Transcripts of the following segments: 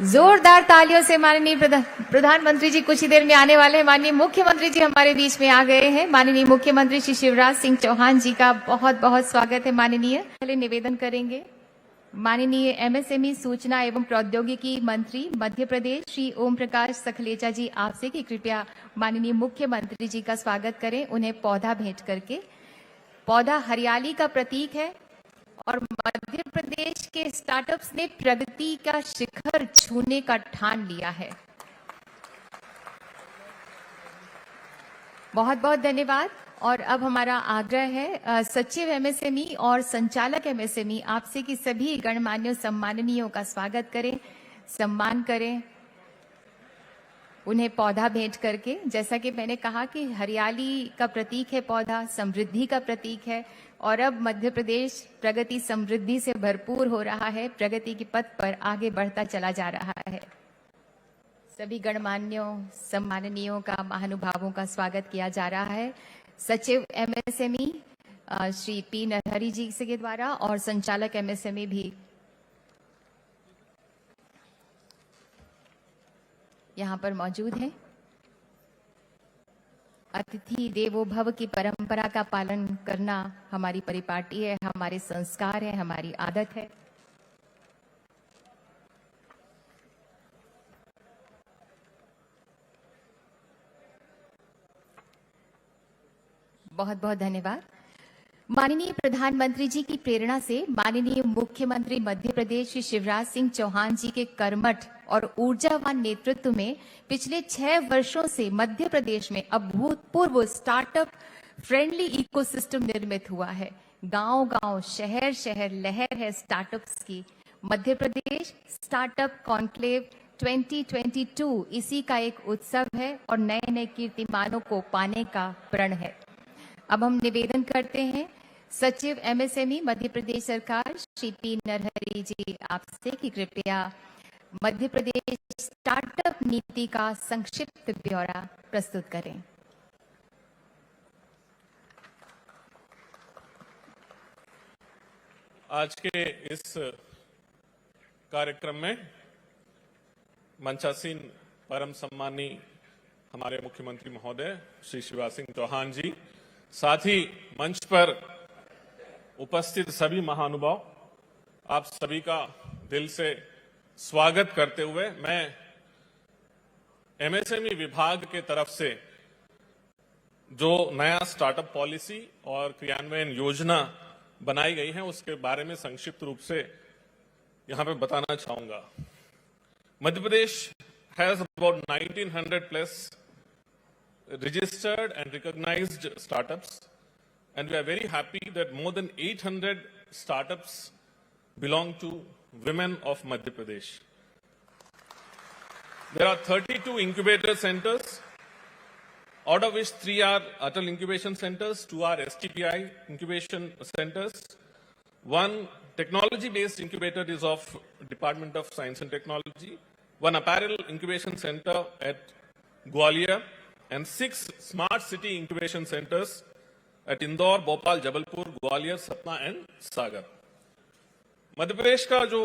जोरदार तालियों से माननीय प्रधानमंत्री जी कुछ ही देर में आने वाले हैं। माननीय मुख्यमंत्री जी हमारे बीच में आ गए हैं। माननीय मुख्यमंत्री श्री शिवराज सिंह चौहान जी का बहुत बहुत स्वागत है। माननीय पहले निवेदन करेंगे माननीय एमएसएमई सूचना एवं प्रौद्योगिकी मंत्री मध्य प्रदेश श्री ओम प्रकाश सखलेचा जी आपसे कि कृपया माननीय मुख्यमंत्री जी का स्वागत करें, उन्हें पौधा भेंट करके। पौधा हरियाली का प्रतीक है और मध्य प्रदेश के स्टार्टअप्स ने प्रगति का शिखर छूने का ठान लिया है। बहुत बहुत धन्यवाद। और अब हमारा आग्रह है सचिव एमएसएमई और संचालक एमएसएमई आपसे कि सभी गणमान्य सम्माननीयों का स्वागत करें, सम्मान करें, उन्हें पौधा भेंट करके। जैसा कि मैंने कहा कि हरियाली का प्रतीक है पौधा, समृद्धि का प्रतीक है और अब मध्य प्रदेश प्रगति समृद्धि से भरपूर हो रहा है, प्रगति के पथ पर आगे बढ़ता चला जा रहा है। सभी गणमान्यों सम्माननीयों का, महानुभावों का स्वागत किया जा रहा है। सचिव एमएसएमई श्री पी नरहरि जी के द्वारा और संचालक एमएसएमई भी यहाँ पर मौजूद हैं। अतिथि देवो भव की परंपरा का पालन करना हमारी परिपाटी है, हमारे संस्कार है, हमारी आदत है। बहुत बहुत धन्यवाद। माननीय प्रधानमंत्री जी की प्रेरणा से माननीय मुख्यमंत्री मध्य प्रदेश श्री शिवराज सिंह चौहान जी के कर्मठ और ऊर्जावान नेतृत्व में पिछले 6 वर्षों से मध्य प्रदेश में अभूतपूर्व स्टार्टअप फ्रेंडली इकोसिस्टम निर्मित हुआ है। गांव-गांव, शहर-शहर लहर है स्टार्टअप्स की। मध्य प्रदेश स्टार्टअप कॉन्क्लेव 2022 इसी का एक उत्सव है और नए नए कीर्तिमानों को पाने का प्रण है। अब हम निवेदन करते हैं सचिव एमएसएमई मध्य प्रदेश सरकार श्री पी नरहरि जी आपसे कि कृपया मध्य प्रदेश स्टार्टअप नीति का संक्षिप्त ब्यौरा प्रस्तुत करें। आज के इस कार्यक्रम में मंचासीन परम सम्मानी हमारे मुख्यमंत्री महोदय श्री शिवराज सिंह चौहान जी, साथ ही मंच पर उपस्थित सभी महानुभाव, आप सभी का दिल से स्वागत करते हुए मैं एमएसएमई विभाग के तरफ से जो नया स्टार्टअप पॉलिसी और क्रियान्वयन योजना बनाई गई है उसके बारे में संक्षिप्त रूप से यहां पे बताना चाहूंगा। Madhya Pradesh has about 1900 plus registered and recognized startups, and we are very happy that more than 800 startups belong to women of Madhya Pradesh. There are 32 incubator centers, out of which 3 are Atal Incubation Centers, 2 are STPI Incubation Centers, 1 technology-based incubator is of Department of Science and Technology, 1 apparel incubation center at Gwalior, and 6 smart city incubation centers at Indore, Bhopal, Jabalpur, Gwalior, Satna and Sagar. Madhya Pradesh का जो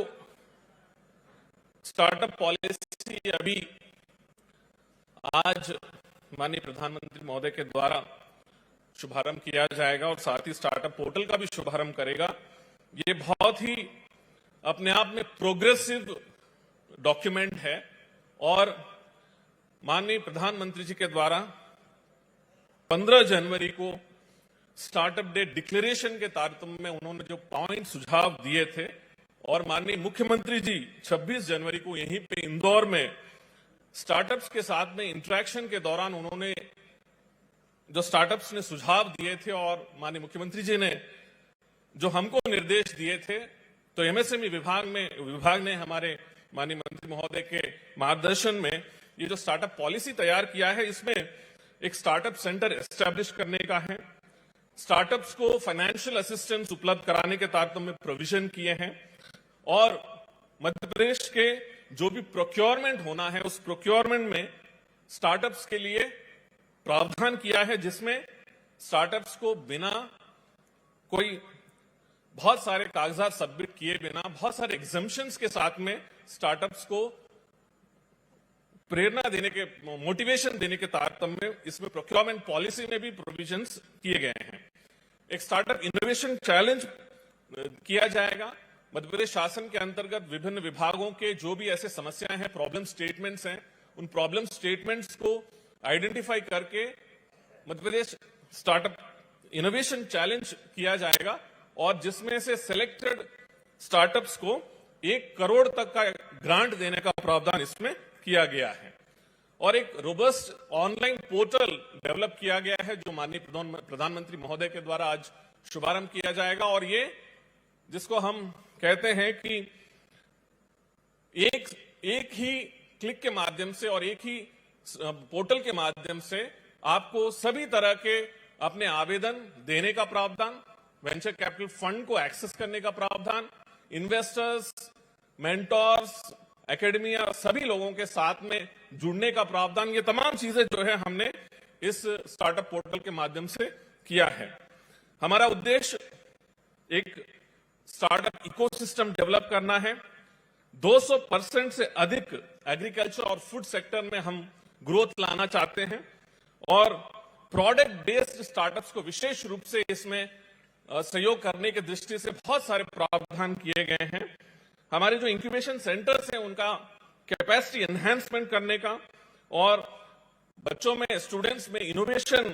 startup policy अभी आज माननीय प्रधानमंत्री महोदय के द्वारा शुभारंभ किया जाएगा और साथ ही स्टार्टअप पोर्टल का भी शुभारंभ करेगा, ये बहुत ही अपने आप में प्रोग्रेसिव डॉक्यूमेंट है और माननीय प्रधानमंत्री जी के द्वारा 15 जनवरी को स्टार्टअप डे डिक्लेरेशन के तारतम्य में उन्होंने जो पॉइंट सुझाव दिए थे और माननीय मुख्यमंत्री जी 26 जनवरी को यहीं पे इंदौर में स्टार्टअप्स के साथ में इंटरेक्शन के दौरान उन्होंने जो स्टार्टअप्स ने सुझाव दिए थे और माननीय मुख्यमंत्री जी ने जो हमको निर्देश दिए थे, तो एमएसएमई विभाग ने हमारे माननीय मंत्री महोदय के मार्गदर्शन में ये जो स्टार्टअप पॉलिसी तैयार किया है, इसमें एक स्टार्टअप सेंटर एस्टैब्लिश करने का है, स्टार्टअप्स को फाइनेंशियल असिस्टेंस उपलब्ध कराने के तारतम्य में प्रोविजन किए हैं और मध्य प्रदेश के जो भी प्रोक्योरमेंट होना है उस प्रोक्योरमेंट में स्टार्टअप्स के लिए प्रावधान किया है, जिसमें स्टार्टअप्स को बिना कोई बहुत सारे कागजात सबमिट किए बिना बहुत सारे एग्जम्पशंस के साथ में स्टार्टअप्स को प्रेरणा देने के, मोटिवेशन देने के तारतम्य में इसमें प्रोक्योरमेंट पॉलिसी में भी प्रोविजंस किए गए हैं। एक स्टार्टअप इनोवेशन चैलेंज किया जाएगा। मध्य प्रदेश शासन के अंतर्गत विभिन्न विभागों के जो भी ऐसे समस्याएं हैं, प्रॉब्लम स्टेटमेंट्स हैं, उन प्रॉब्लम स्टेटमेंट्स को आइडेंटिफाई करके Madhya Pradesh startup innovation challenge किया जाएगा और जिसमें से सिलेक्टेड स्टार्टअप्स को 1 करोड़ तक का ग्रांट देने का प्रावधान इसमें किया गया है। और एक रोबस्ट ऑनलाइन पोर्टल डेवलप किया गया है जो माननीय प्रधानमंत्री महोदय के द्वारा आज शुभारंभ किया जाएगा। और ये जिसको हम कहते हैं कि एक ही क्लिक के माध्यम से और एक ही पोर्टल के माध्यम से आपको सभी तरह के अपने आवेदन देने का प्रावधान, वेंचर कैपिटल फंड को एक्सेस करने का प्रावधान, इन्वेस्टर्स, मेंटोर्स, एकेडमिया, सभी लोगों के साथ में जुड़ने का प्रावधान, ये तमाम चीजें जो है हमने इस स्टार्टअप पोर्टल के माध्यम से किया है। हमारा उद्देश्य एक स्टार्टअप इकोसिस्टम डेवलप करना है। 200% से अधिक एग्रीकल्चर और फूड सेक्टर में हम ग्रोथ लाना चाहते हैं और प्रोडक्ट बेस्ड स्टार्टअप्स को विशेष रूप से इसमें सहयोग करने की दृष्टि से बहुत सारे प्रावधान किए गए हैं। हमारे जो इंक्यूबेशन सेंटर्स हैं उनका कैपेसिटी एनहांसमेंट करने का और बच्चों में, स्टूडेंट्स में इनोवेशन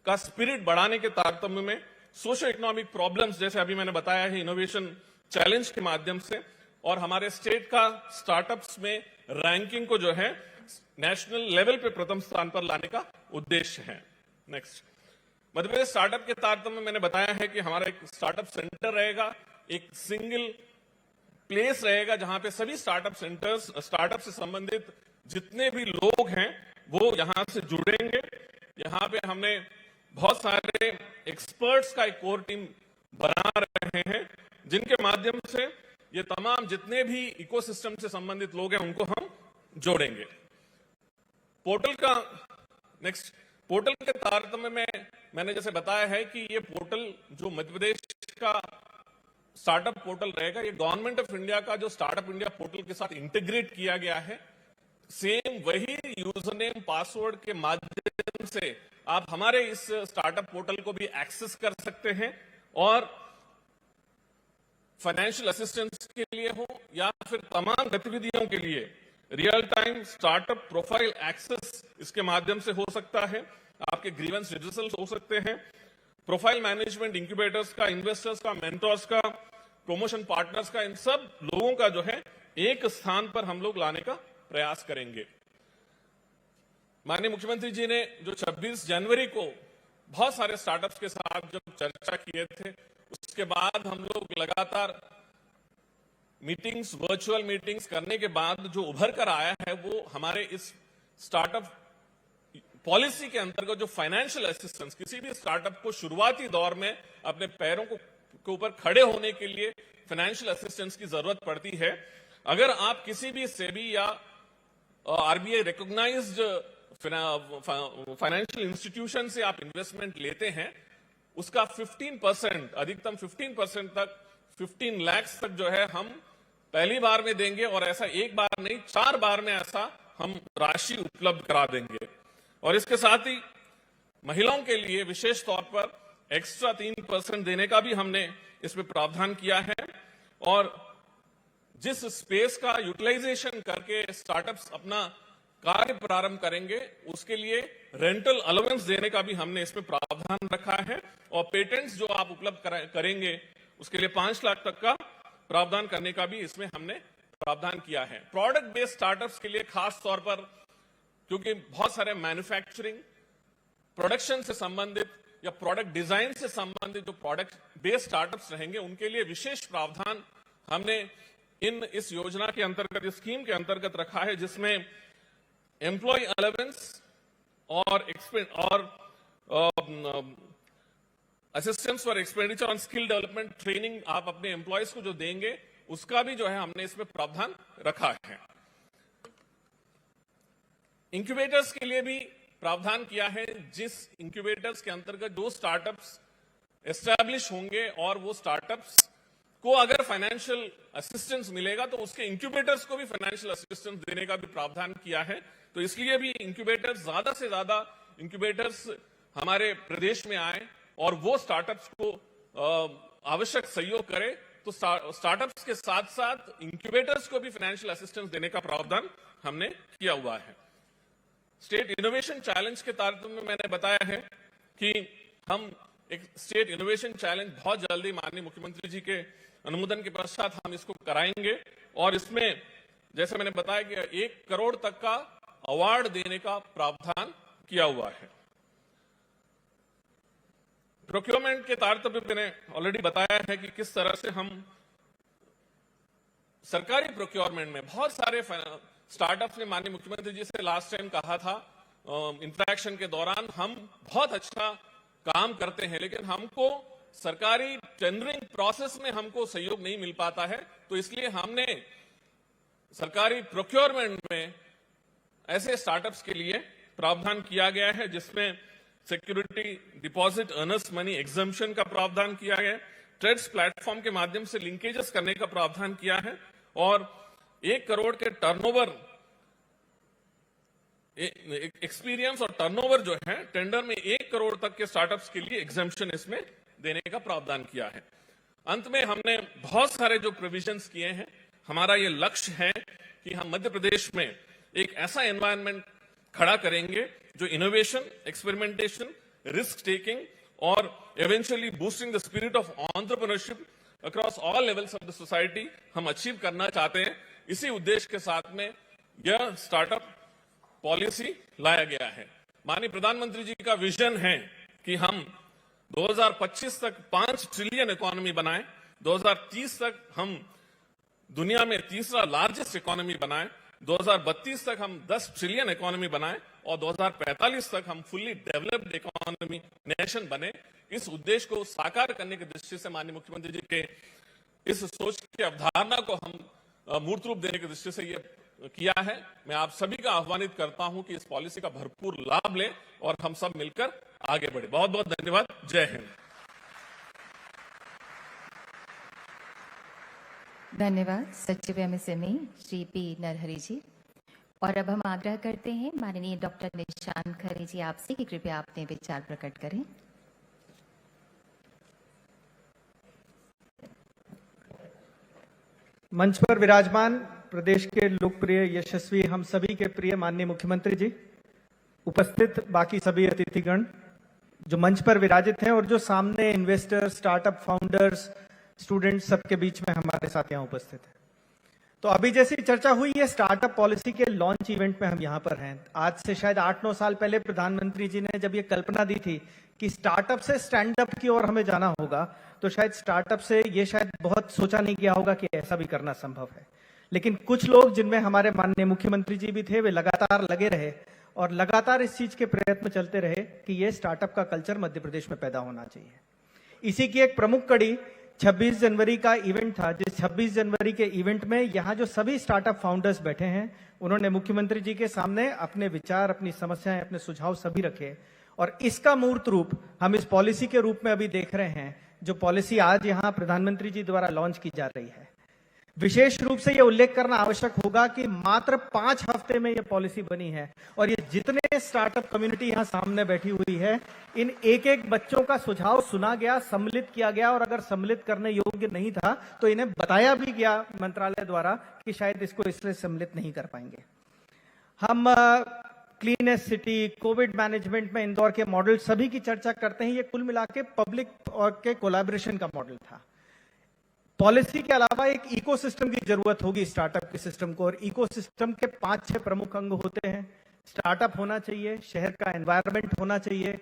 का स्पिरिट बढ़ाने के तारतम्य में सोशो इकोनॉमिक प्रॉब्लम्स, जैसे अभी मैंने बताया है, इनोवेशन चैलेंज के माध्यम से और हमारे स्टेट का स्टार्टअप्स में रैंकिंग को जो है नेशनल लेवल पे प्रथम स्थान पर लाने का उद्देश्य है। नेक्स्ट, मध्य प्रदेश स्टार्टअप के तारतम्य में मैंने बताया है कि हमारा एक स्टार्टअप सेंटर रहेगा, एक सिंगल प्लेस रहेगा जहां पे सभी स्टार्टअप सेंटर्स, स्टार्टअप से संबंधित जितने भी लोग हैं वो यहां से जुड़ेंगे। यहां पे हमने बहुत सारे एक्सपर्ट्स का एक कोर टीम बना रहे हैं जिनके माध्यम से ये तमाम जितने भी इकोसिस्टम से संबंधित लोग हैं उनको हम जोड़ेंगे। पोर्टल का नेक्स्ट, पोर्टल के तारतम्य में मैंने जैसे बताया है कि ये पोर्टल जो मध्य प्रदेश का स्टार्टअप पोर्टल रहेगा, ये गवर्नमेंट ऑफ इंडिया का जो स्टार्टअप इंडिया पोर्टल के साथ इंटीग्रेट किया गया है। सेम वही यूजर नेम पासवर्ड के माध्यम से आप हमारे इस स्टार्टअप पोर्टल को भी एक्सेस कर सकते हैं और फाइनेंशियल असिस्टेंस के लिए हो या फिर तमाम गतिविधियों के लिए real time startup profile access इसके माध्यम से हो सकता है। आपके ग्रीवेंस रिजल्ट हो सकते हैं। प्रोफाइल मैनेजमेंट इंक्यूबेटर्स का, इन्वेस्टर्स का, मेंटर्स का, प्रमोशन पार्टनर्स का, इन सब लोगों का जो है एक स्थान पर हम लोग लाने का प्रयास करेंगे। माननीय मुख्यमंत्री जी ने जो 26 जनवरी को बहुत सारे स्टार्टअप्स के साथ जब चर्चा किए थे, उसके बाद हम लोग लगातार मीटिंग्स, वर्चुअल मीटिंग्स करने के बाद जो उभर कर आया है वो हमारे इस स्टार्टअप पॉलिसी के अंतर्गत जो फाइनेंशियल असिस्टेंस, किसी भी स्टार्टअप को शुरुआती दौर में अपने पैरों के ऊपर खड़े होने के लिए फाइनेंशियल असिस्टेंस की जरूरत पड़ती है। अगर आप किसी भी सेबी या आरबीआई रिकॉग्नाइज्ड फाइनेंशियल इंस्टीट्यूशन से आप इन्वेस्टमेंट लेते हैं, उसका 15%, अधिकतम 15% तक, 15 लाख तक जो है हम पहली बार में देंगे और ऐसा एक बार नहीं, 4 बार में ऐसा हम राशि उपलब्ध करा देंगे। और इसके साथ ही महिलाओं के लिए विशेष तौर पर एक्स्ट्रा 3% देने का भी हमने इसमें प्रावधान किया है। और जिस स्पेस का यूटिलाइजेशन करके स्टार्टअप्स अपना कार्य प्रारंभ करेंगे, उसके लिए रेंटल अलाउंस देने का भी हमने इसमें प्रावधान रखा है। और पेटेंट्स जो आप उपलब्ध करेंगे उसके लिए 5 लाख तक का प्रावधान करने का भी इसमें हमने प्रावधान किया है। प्रोडक्ट बेस्ड स्टार्टअप्स के लिए खास तौर पर, क्योंकि बहुत सारे मैन्युफैक्चरिंग, प्रोडक्शन से संबंधित या प्रोडक्ट डिजाइन से संबंधित जो प्रोडक्ट बेस्ड स्टार्टअप्स रहेंगे, उनके लिए विशेष प्रावधान हमने इस योजना के अंतर्गत, इस स्कीम के अंतर्गत रखा है, जिसमें एम्प्लॉय अलाउंस और assistance for expenditure on skill development training आप अपने एम्प्लॉयज को जो देंगे, उसका भी जो है हमने इसमें प्रावधान रखा है। इंक्यूबेटर्स के लिए भी प्रावधान किया है, जिस इंक्यूबेटर्स के अंतर्गत जो स्टार्टअप्स एस्टैब्लिश होंगे और वो स्टार्टअप्स को अगर फाइनेंशियल असिस्टेंस मिलेगा तो उसके इंक्यूबेटर्स को भी फाइनेंशियल असिस्टेंस देने का भी प्रावधान किया है। तो इसलिए भी इंक्यूबेटर्स, ज्यादा से ज्यादा इंक्यूबेटर्स हमारे प्रदेश में आए और वो स्टार्टअप्स को आवश्यक सहयोग करे। तो स्टार्टअप्स के साथ साथ इंक्यूबेटर्स को भी फाइनेंशियल असिस्टेंस देने का प्रावधान हमने किया हुआ है। स्टेट इनोवेशन चैलेंज के तारतम्य में मैंने बताया है कि हम एक स्टेट इनोवेशन चैलेंज बहुत जल्दी माननीय मुख्यमंत्री जी के अनुमोदन के पश्चात हम इसको कराएंगे और इसमें जैसे मैंने बताया कि 1 करोड़ तक का अवार्ड देने का प्रावधान किया हुआ है। प्रोक्योरमेंट के तारतम्य मैंने ऑलरेडी बताया है कि किस तरह से हम सरकारी प्रोक्योरमेंट में बहुत सारे स्टार्टअप्स ने माननीय मुख्यमंत्री जी से लास्ट टाइम कहा था इंटरेक्शन के दौरान, हम बहुत अच्छा काम करते हैं लेकिन हमको सरकारी टेंडरिंग प्रोसेस में हमको सहयोग नहीं मिल पाता है। तो इसलिए हमने सरकारी प्रोक्योरमेंट में ऐसे स्टार्टअप्स के लिए प्रावधान किया गया है जिसमें security deposit earners money exemption का प्रावधान किया गया है, ट्रेड्स प्लेटफॉर्म के माध्यम से लिंकेजेस करने का प्रावधान किया है और 1 करोड़ के टर्नओवर एक्सपीरियंस और टर्नओवर जो है टेंडर में 1 करोड़ तक के स्टार्टअप्स के लिए एग्जम्पशन इसमें देने का प्रावधान किया है। अंत में हमने बहुत सारे जो प्रोविजंस किए हैं, हमारा ये लक्ष्य है कि हम मध्य प्रदेश में एक ऐसा एनवायरनमेंट खड़ा करेंगे जो इनोवेशन, एक्सपेरिमेंटेशन, रिस्क टेकिंग और eventually boosting the spirit of entrepreneurship across all levels of the society हम अचीव करना चाहते हैं। इसी उद्देश्य के साथ में यह स्टार्टअप पॉलिसी लाया गया है। माननीय प्रधानमंत्री जी का विजन है कि हम 2025 तक 5 ट्रिलियन इकोनॉमी बनाएं, 2030 तक हम दुनिया में तीसरा लार्जेस्ट इकोनॉमी बनाएं, 2032 तक हम 10 ट्रिलियन इकोनॉमी बनाएं और 2045 तक हम फुल्ली डेवलप्ड इकोनॉमी नेशन बने। इस उद्देश्य को साकार करने की दृष्टि से माननीय मुख्यमंत्री जी के इस सोच की अवधारणा को हम मूर्त रूप देने की दृष्टि से ये किया है। मैं आप सभी का आह्वानित करता हूं कि इस पॉलिसी का भरपूर लाभ लें और हम सब मिलकर आगे बढ़े। बहुत बहुत धन्यवाद। जय हिंद। धन्यवाद सचिव एमएसएमई श्री पी नरहरि जी। और अब हम आग्रह करते हैं माननीय डॉक्टर निशांत खरे जी आपसे कि कृपया अपने विचार प्रकट करें। मंच पर विराजमान प्रदेश के लोकप्रिय, यशस्वी, हम सभी के प्रिय माननीय मुख्यमंत्री जी, उपस्थित बाकी सभी अतिथिगण जो मंच पर विराजित हैं और जो सामने इन्वेस्टर्स, स्टार्टअप फाउंडर्स, स्टूडेंट्स सबके बीच में हमारे साथ यहाँ उपस्थित हैं। तो अभी जैसी चर्चा हुई है स्टार्टअप पॉलिसी के लॉन्च इवेंट में हम यहाँ पर हैं। आज से शायद 8-9 साल पहले प्रधानमंत्री जी ने जब ये कल्पना दी थी कि स्टार्टअप से स्टैंडअप की ओर हमें जाना होगा, तो शायद स्टार्टअप से ये शायद बहुत सोचा नहीं किया होगा कि ऐसा भी करना संभव है। लेकिन कुछ लोग, जिनमें हमारे माननीय मुख्यमंत्री जी भी थे, वे लगातार लगे रहे और लगातार इस चीज के प्रयत्न चलते रहे कि ये स्टार्टअप का कल्चर मध्य प्रदेश में पैदा होना चाहिए। इसी की एक प्रमुख कड़ी 26 जनवरी का इवेंट था, जिस 26 जनवरी के इवेंट में यहाँ जो सभी स्टार्टअप फाउंडर्स बैठे हैं, उन्होंने मुख्यमंत्री जी के सामने अपने विचार, अपनी समस्याएं, अपने सुझाव सभी रखे और इसका मूर्त रूप हम इस पॉलिसी के रूप में अभी देख रहे हैं, जो पॉलिसी आज यहाँ प्रधानमंत्री जी द्वारा लॉन्च की जा रही है। विशेष रूप से यह उल्लेख करना आवश्यक होगा कि मात्र 5 हफ्ते में यह पॉलिसी बनी है और ये जितने स्टार्टअप कम्युनिटी यहाँ सामने बैठी हुई है, इन एक एक बच्चों का सुझाव सुना गया, सम्मिलित किया गया और अगर सम्मिलित करने योग्य नहीं था तो इन्हें बताया भी गया मंत्रालय द्वारा कि शायद इसको इसलिए सम्मिलित नहीं कर पाएंगे। हम क्लीनेस्ट सिटी, कोविड मैनेजमेंट में इंदौर के मॉडल सभी की चर्चा करते हैं। ये कुल मिला के पब्लिक और के कोलैबोरेशन का मॉडल था। पॉलिसी के अलावा एक इकोसिस्टम की जरूरत होगी स्टार्टअप के सिस्टम को, और इकोसिस्टम के 5-6 प्रमुख अंग होते हैं। स्टार्टअप होना चाहिए, शहर का एनवायरनमेंट होना चाहिए,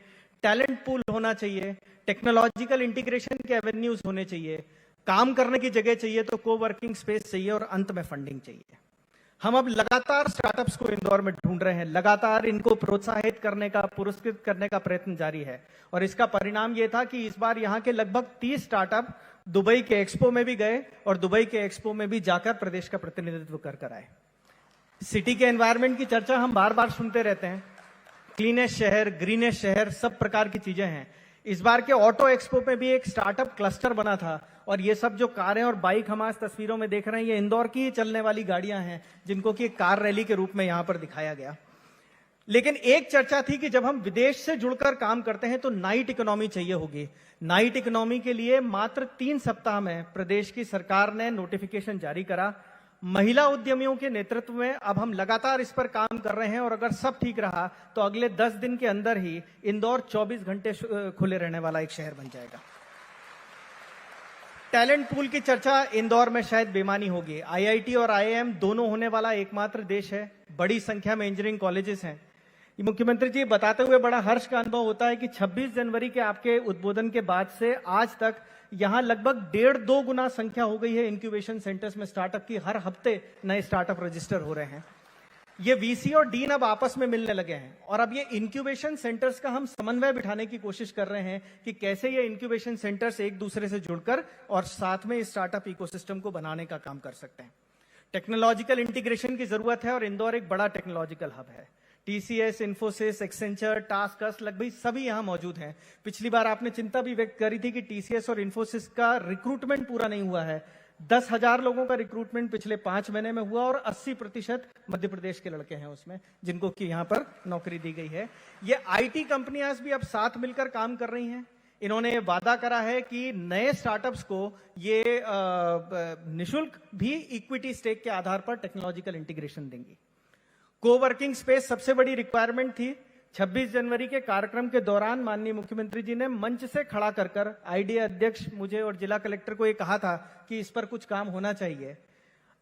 टैलेंट पूल होना चाहिए, टेक्नोलॉजिकल इंटीग्रेशन के एवेन्यूज होने चाहिए, काम करने की जगह चाहिए तो कोवर्किंग स्पेस चाहिए और अंत में फंडिंग चाहिए। हम अब लगातार स्टार्टअप्स को इंदौर में ढूंढ रहे हैं, लगातार इनको प्रोत्साहित करने का, पुरस्कृत करने का प्रयत्न जारी है और इसका परिणाम यह था कि इस बार यहाँ के लगभग 30 स्टार्टअप दुबई के एक्सपो में भी गए और दुबई के एक्सपो में भी जाकर प्रदेश का प्रतिनिधित्व कर आए। सिटी के एनवायरनमेंट की चर्चा हम बार बार सुनते रहते हैं। क्लीनेस्ट शहर, ग्रीनेस्ट शहर, सब प्रकार की चीजें हैं। इस बार के ऑटो एक्सपो में भी एक स्टार्टअप क्लस्टर बना था और ये सब जो कारें और बाइक हम आज तस्वीरों में देख रहे हैं, ये इंदौर की ही चलने वाली गाड़ियां हैं जिनको कि एक कार रैली के रूप में यहां पर दिखाया गया। लेकिन एक चर्चा थी कि जब हम विदेश से जुड़कर काम करते हैं तो नाइट इकोनॉमी चाहिए होगी। नाइट इकोनॉमी के लिए मात्र 3 सप्ताह में प्रदेश की सरकार ने नोटिफिकेशन जारी करा। महिला उद्यमियों के नेतृत्व में अब हम लगातार इस पर काम कर रहे हैं और अगर सब ठीक रहा तो अगले 10 दिन के अंदर ही इंदौर 24 घंटे खुले रहने वाला एक शहर बन जाएगा। टैलेंट पूल की चर्चा इंदौर में शायद बेमानी होगी। आईआईटी और आईआईएम दोनों होने वाला एकमात्र देश है। बड़ी संख्या में इंजीनियरिंग कॉलेजेस हैं। मुख्यमंत्री जी बताते हुए बड़ा हर्ष का अनुभव होता है कि 26 जनवरी के आपके उद्बोधन के बाद से आज तक यहां लगभग 1.5-2 गुना संख्या हो गई है इंक्यूबेशन सेंटर्स में स्टार्टअप की। हर हफ्ते नए स्टार्टअप रजिस्टर हो रहे हैं। ये वीसी और डीन अब आपस में मिलने लगे हैं और अब ये इंक्यूबेशन सेंटर्स का हम समन्वय बिठाने की कोशिश कर रहे हैं कि कैसे ये इंक्यूबेशन सेंटर्स एक दूसरे से जुड़कर और साथ में स्टार्टअप इकोसिस्टम को बनाने का काम कर सकते हैं। टेक्नोलॉजिकल इंटीग्रेशन की जरूरत है और इंदौर एक बड़ा टेक्नोलॉजिकल हब है। टीसीएस, इन्फोसिस, एक्सेंचर, टास्कस लगभग सभी यहां मौजूद हैं। पिछली बार आपने चिंता भी व्यक्त करी थी कि टीसीएस और इन्फोसिस का रिक्रूटमेंट पूरा नहीं हुआ है। 10,000 लोगों का रिक्रूटमेंट पिछले 5 महीने में हुआ और 80% मध्य प्रदेश के लड़के हैं उसमें, जिनको कि यहां पर नौकरी दी गई है। ये आईटी कंपनियां भी अब साथ मिलकर काम कर रही हैं। इन्होंने वादा करा है कि नए स्टार्टअप्स को ये निशुल्क भी इक्विटी स्टेक के आधार पर टेक्नोलॉजिकल इंटीग्रेशन देंगी। कोवर्किंग स्पेस सबसे बड़ी रिक्वायरमेंट थी। 26 जनवरी के कार्यक्रम के दौरान माननीय मुख्यमंत्री जी ने मंच से खड़ा कर आईडीए अध्यक्ष मुझे और जिला कलेक्टर को ये कहा था कि इस पर कुछ काम होना चाहिए।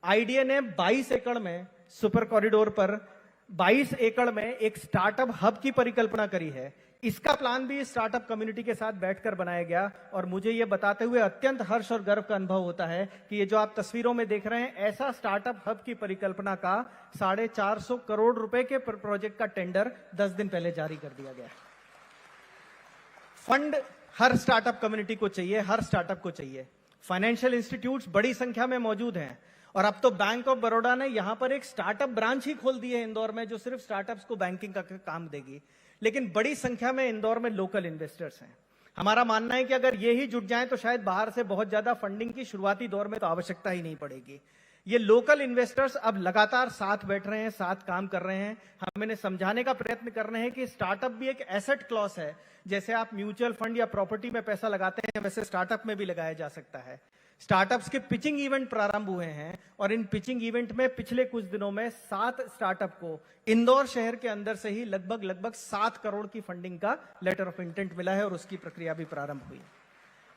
आईडीए ने 22 एकड़ में सुपर कॉरिडोर पर 22 एकड़ में एक स्टार्टअप हब की परिकल्पना करी है। इसका प्लान भी स्टार्टअप कम्युनिटी के साथ बैठकर बनाया गया और मुझे यह बताते हुए अत्यंत हर्ष और गर्व का अनुभव होता है कि ये जो आप तस्वीरों में देख रहे हैं, ऐसा स्टार्टअप हब की परिकल्पना का 450 करोड़ रुपए के प्रोजेक्ट का टेंडर 10 दिन पहले जारी कर दिया गया। फंड हर स्टार्टअप कम्युनिटी को चाहिए, हर स्टार्टअप को चाहिए। फाइनेंशियल इंस्टीट्यूट्स बड़ी संख्या में मौजूद हैं और अब तो बैंक ऑफ बड़ौदा ने यहां पर एक स्टार्टअप ब्रांच ही खोल दी है इंदौर में, जो सिर्फ स्टार्टअप्स को बैंकिंग का काम देगी। लेकिन बड़ी संख्या में इंदौर में लोकल इन्वेस्टर्स हैं। हमारा मानना है कि अगर ये ही जुट जाएं तो शायद बाहर से बहुत ज्यादा फंडिंग की शुरुआती दौर में तो आवश्यकता ही नहीं पड़ेगी। ये लोकल इन्वेस्टर्स अब लगातार साथ बैठ रहे हैं, साथ काम कर रहे हैं। हम इन्हें समझाने का प्रयत्न कर रहे हैं कि स्टार्टअप भी एक एसेट क्लॉस है। जैसे आप म्यूचुअल फंड या प्रॉपर्टी में पैसा लगाते हैं, वैसे स्टार्टअप में भी लगाया जा सकता है। स्टार्टअप्स के पिचिंग इवेंट प्रारंभ हुए हैं और इन पिचिंग इवेंट में पिछले कुछ दिनों में 7 स्टार्टअप को इंदौर शहर के अंदर से ही लगभग 7 करोड़ की फंडिंग का लेटर ऑफ इंटेंट मिला है और उसकी प्रक्रिया भी प्रारंभ हुई।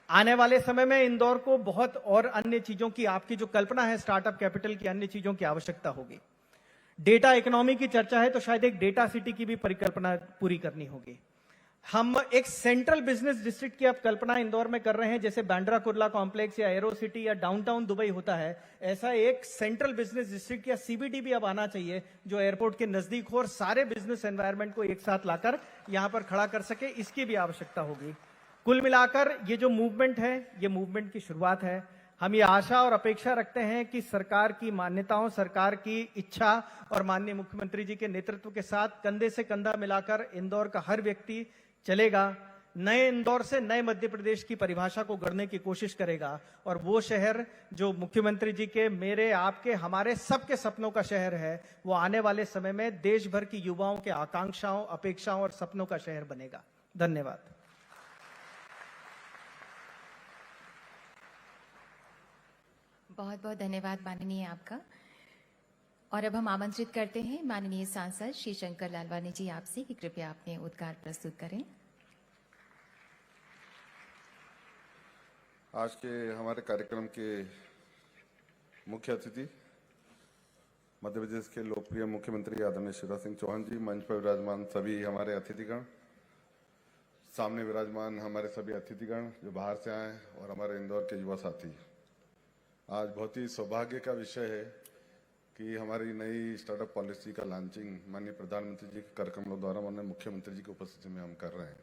आने वाले समय में इंदौर को बहुत और अन्य चीजों की, आपकी जो कल्पना है स्टार्टअप कैपिटल की, अन्य चीजों की आवश्यकता होगी। डेटा इकोनॉमी की चर्चा है तो शायद एक डेटा सिटी की भी परिकल्पना पूरी करनी होगी। हम एक सेंट्रल बिजनेस डिस्ट्रिक्ट की अब कल्पना इंदौर में कर रहे हैं, जैसे बांद्रा कुर्ला कॉम्प्लेक्स या एरो सिटी या डाउनटाउन दुबई होता है, ऐसा एक सेंट्रल बिजनेस डिस्ट्रिक्ट या सीबीडी भी अब आना चाहिए जो एयरपोर्ट के नजदीक हो और सारे बिजनेस एनवायरनमेंट को एक साथ लाकर यहां पर खड़ा कर सके। इसकी भी आवश्यकता होगी। कुल मिलाकर ये जो मूवमेंट है, ये मूवमेंट की शुरुआत है। हम ये आशा और अपेक्षा रखते हैं कि सरकार की मान्यताओं, सरकार की इच्छा और माननीय मुख्यमंत्री जी के नेतृत्व के साथ कंधे से कंधा मिलाकर इंदौर का हर व्यक्ति चलेगा, नए इंदौर से नए मध्य प्रदेश की परिभाषा को गढ़ने की कोशिश करेगा और वो शहर जो मुख्यमंत्री जी के, मेरे, आपके, हमारे सबके सपनों का शहर है, वो आने वाले समय में देश भर की युवाओं के आकांक्षाओं, अपेक्षाओं और सपनों का शहर बनेगा। धन्यवाद। बहुत बहुत धन्यवाद माननीय आपका। और अब हम आमंत्रित करते हैं माननीय सांसद श्री शंकर लालवानी जी आपसे कि कृपया अपने उद्गार प्रस्तुत करें। आज के हमारे कार्यक्रम के मुख्य अतिथि मध्य प्रदेश के लोकप्रिय मुख्यमंत्री आदरणीय शिवराज सिंह चौहान जी, मंच पर विराजमान सभी हमारे अतिथिगण, सामने विराजमान हमारे सभी अतिथिगण जो बाहर से आए और हमारे इंदौर के युवा साथी, आज बहुत ही सौभाग्य का विषय है कि हमारी नई स्टार्टअप पॉलिसी का लॉन्चिंग माननीय प्रधानमंत्री जी के कार्यक्रमों द्वारा माननीय मुख्यमंत्री जी की उपस्थिति में हम कर रहे हैं।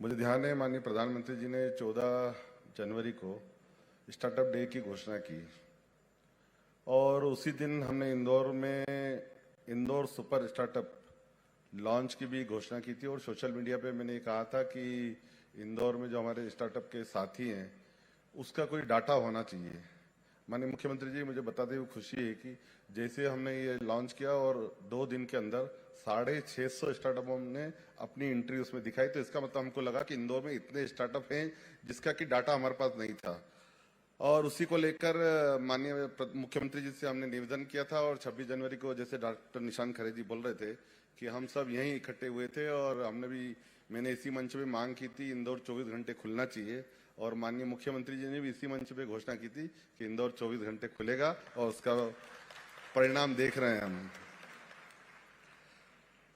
मुझे ध्यान है माननीय प्रधानमंत्री जी ने 14 जनवरी को स्टार्टअप डे की घोषणा की और उसी दिन हमने इंदौर में इंदौर सुपर स्टार्टअप लॉन्च की भी घोषणा की थी और सोशल मीडिया पे मैंने कहा था कि इंदौर में जो हमारे स्टार्टअप के साथी हैं उसका कोई डाटा होना चाहिए। माननीय मुख्यमंत्री जी, मुझे बताते हुए खुशी है कि जैसे हमने ये लॉन्च किया और 2 दिन के अंदर 650 स्टार्टअपों ने अपनी एंट्री उसमें दिखाई, तो इसका मतलब हमको लगा कि इंदौर में इतने स्टार्टअप हैं जिसका कि डाटा हमारे पास नहीं था। और उसी को लेकर माननीय मुख्यमंत्री जी से हमने निवेदन किया था और 26 जनवरी को जैसे डॉक्टर निशान खरे जी बोल रहे थे कि हम सब यहीं इकट्ठे हुए थे और मैंने इसी मंच पे मांग की थी इंदौर 24 घंटे खुलना चाहिए और माननीय मुख्यमंत्री जी ने भी इसी मंच पे घोषणा की थी कि इंदौर 24 घंटे खुलेगा और उसका परिणाम देख रहे हैं हम।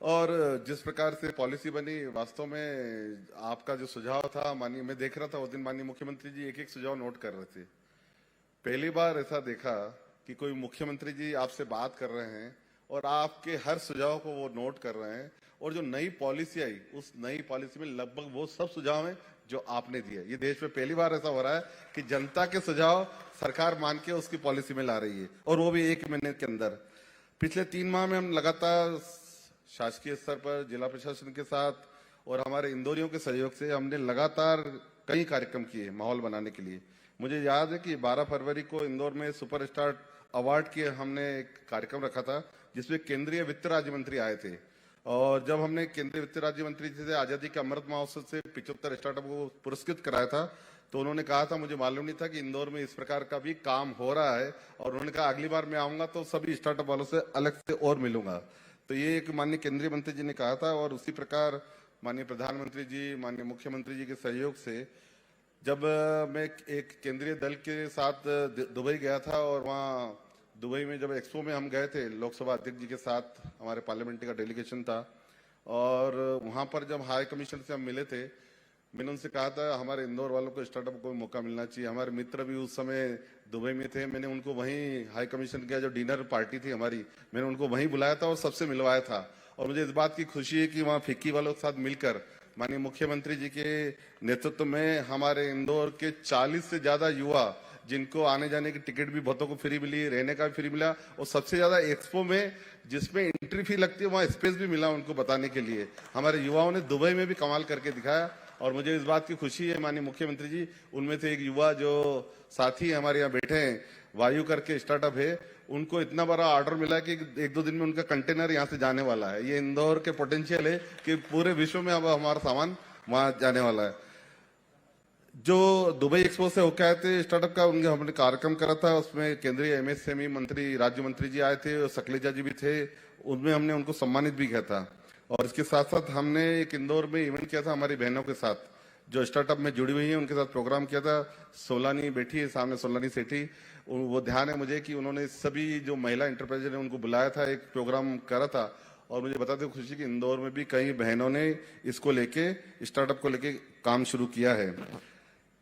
और जिस प्रकार से पॉलिसी बनी, वास्तव में आपका जो सुझाव था माननीय, मैं देख रहा था उस दिन माननीय मुख्यमंत्री जी एक एक सुझाव नोट कर रहे थे। पहली बार ऐसा देखा कि कोई मुख्यमंत्री जी आपसे बात कर रहे हैं और आपके हर सुझाव को वो नोट कर रहे हैं और जो नई पॉलिसी आई उस नई पॉलिसी में लगभग वो सब सुझाव हैं जो आपने दिए। ये देश में पहली बार ऐसा हो रहा है कि जनता के सुझाव सरकार मान के उसकी पॉलिसी में ला रही है और वो भी 1 महीने के अंदर। पिछले 3 माह में हम लगातार शासकीय स्तर पर जिला प्रशासन के साथ और हमारे इंदौरियों के सहयोग से हमने लगातार कई कार्यक्रम किए माहौल बनाने के लिए। मुझे याद है कि 12 फरवरी को इंदौर में सुपर स्टार अवार्ड के हमने एक कार्यक्रम रखा था जिसमें केंद्रीय वित्त राज्य मंत्री आए थे और जब हमने केंद्रीय वित्त राज्य मंत्री जी से आजादी के अमृत महोत्सव से 75 स्टार्टअप को पुरस्कृत कराया था तो उन्होंने कहा था, मुझे मालूम नहीं था कि इंदौर में इस प्रकार का भी काम हो रहा है और उन्होंने कहा अगली बार मैं आऊंगा तो सभी स्टार्टअप वालों से अलग से और मिलूंगा। तो ये एक माननीय केंद्रीय मंत्री जी ने कहा था और उसी प्रकार माननीय प्रधानमंत्री जी, माननीय मुख्यमंत्री जी के सहयोग से जब मैं एक केंद्रीय दल के साथ दुबई गया था और वहाँ दुबई में जब एक्सपो में हम गए थे, लोकसभा अध्यक्ष जी के साथ हमारे पार्लियामेंट्री का डेलीगेशन था और वहाँ पर जब हाई कमीशन से हम मिले थे, मैंने उनसे कहा था हमारे इंदौर वालों को स्टार्टअप को मौका मिलना चाहिए। हमारे मित्र भी उस समय दुबई में थे, मैंने उनको वहीं हाई कमीशन का जो डिनर पार्टी थी हमारी, मैंने उनको वहीं बुलाया था और सबसे मिलवाया था। और मुझे इस बात की खुशी है कि वहाँ फिक्की वालों के साथ मिलकर माननीय मुख्यमंत्री जी के नेतृत्व में हमारे इंदौर के 40 से ज्यादा युवा, जिनको आने जाने की टिकट भी बहुतों को फ्री मिली, रहने का भी फ्री मिला और सबसे ज्यादा एक्सपो में जिसमें एंट्री फी लगती है वहाँ स्पेस भी मिला उनको बताने के लिए। हमारे युवाओं ने दुबई में भी कमाल करके दिखाया और मुझे इस बात की खुशी है माननीय मुख्यमंत्री जी, उनमें से एक युवा जो साथी हमारे यहाँ बैठे हैं, वायु करके स्टार्टअप है, उनको इतना बड़ा ऑर्डर मिला कि 1-2 दिन में उनका कंटेनर यहाँ से जाने वाला है। ये इंदौर के पोटेंशियल है कि पूरे विश्व में अब हमारा सामान वहां जाने वाला है। जो दुबई एक्सपो से होकर आए थे स्टार्टअप का, उनके हमने कार्यक्रम करा था, उसमें केंद्रीय एमएसएमई मंत्री, राज्य मंत्री जी आए थे, सकलेजा जी भी थे, उनमें हमने उनको सम्मानित भी किया था। और इसके साथ साथ हमने एक इंदौर में इवेंट किया था हमारी बहनों के साथ जो स्टार्टअप में जुड़ी हुई है, उनके साथ प्रोग्राम किया था। सोलानी बैठी है सामने, सोलानी सेठी, वो ध्यान है मुझे कि उन्होंने सभी जो महिला एंटरप्राइजर ने उनको बुलाया था, एक प्रोग्राम करा था और मुझे बताते हुए खुशी कि इंदौर में भी कई बहनों ने इसको लेके, स्टार्टअप को लेके काम शुरू किया है।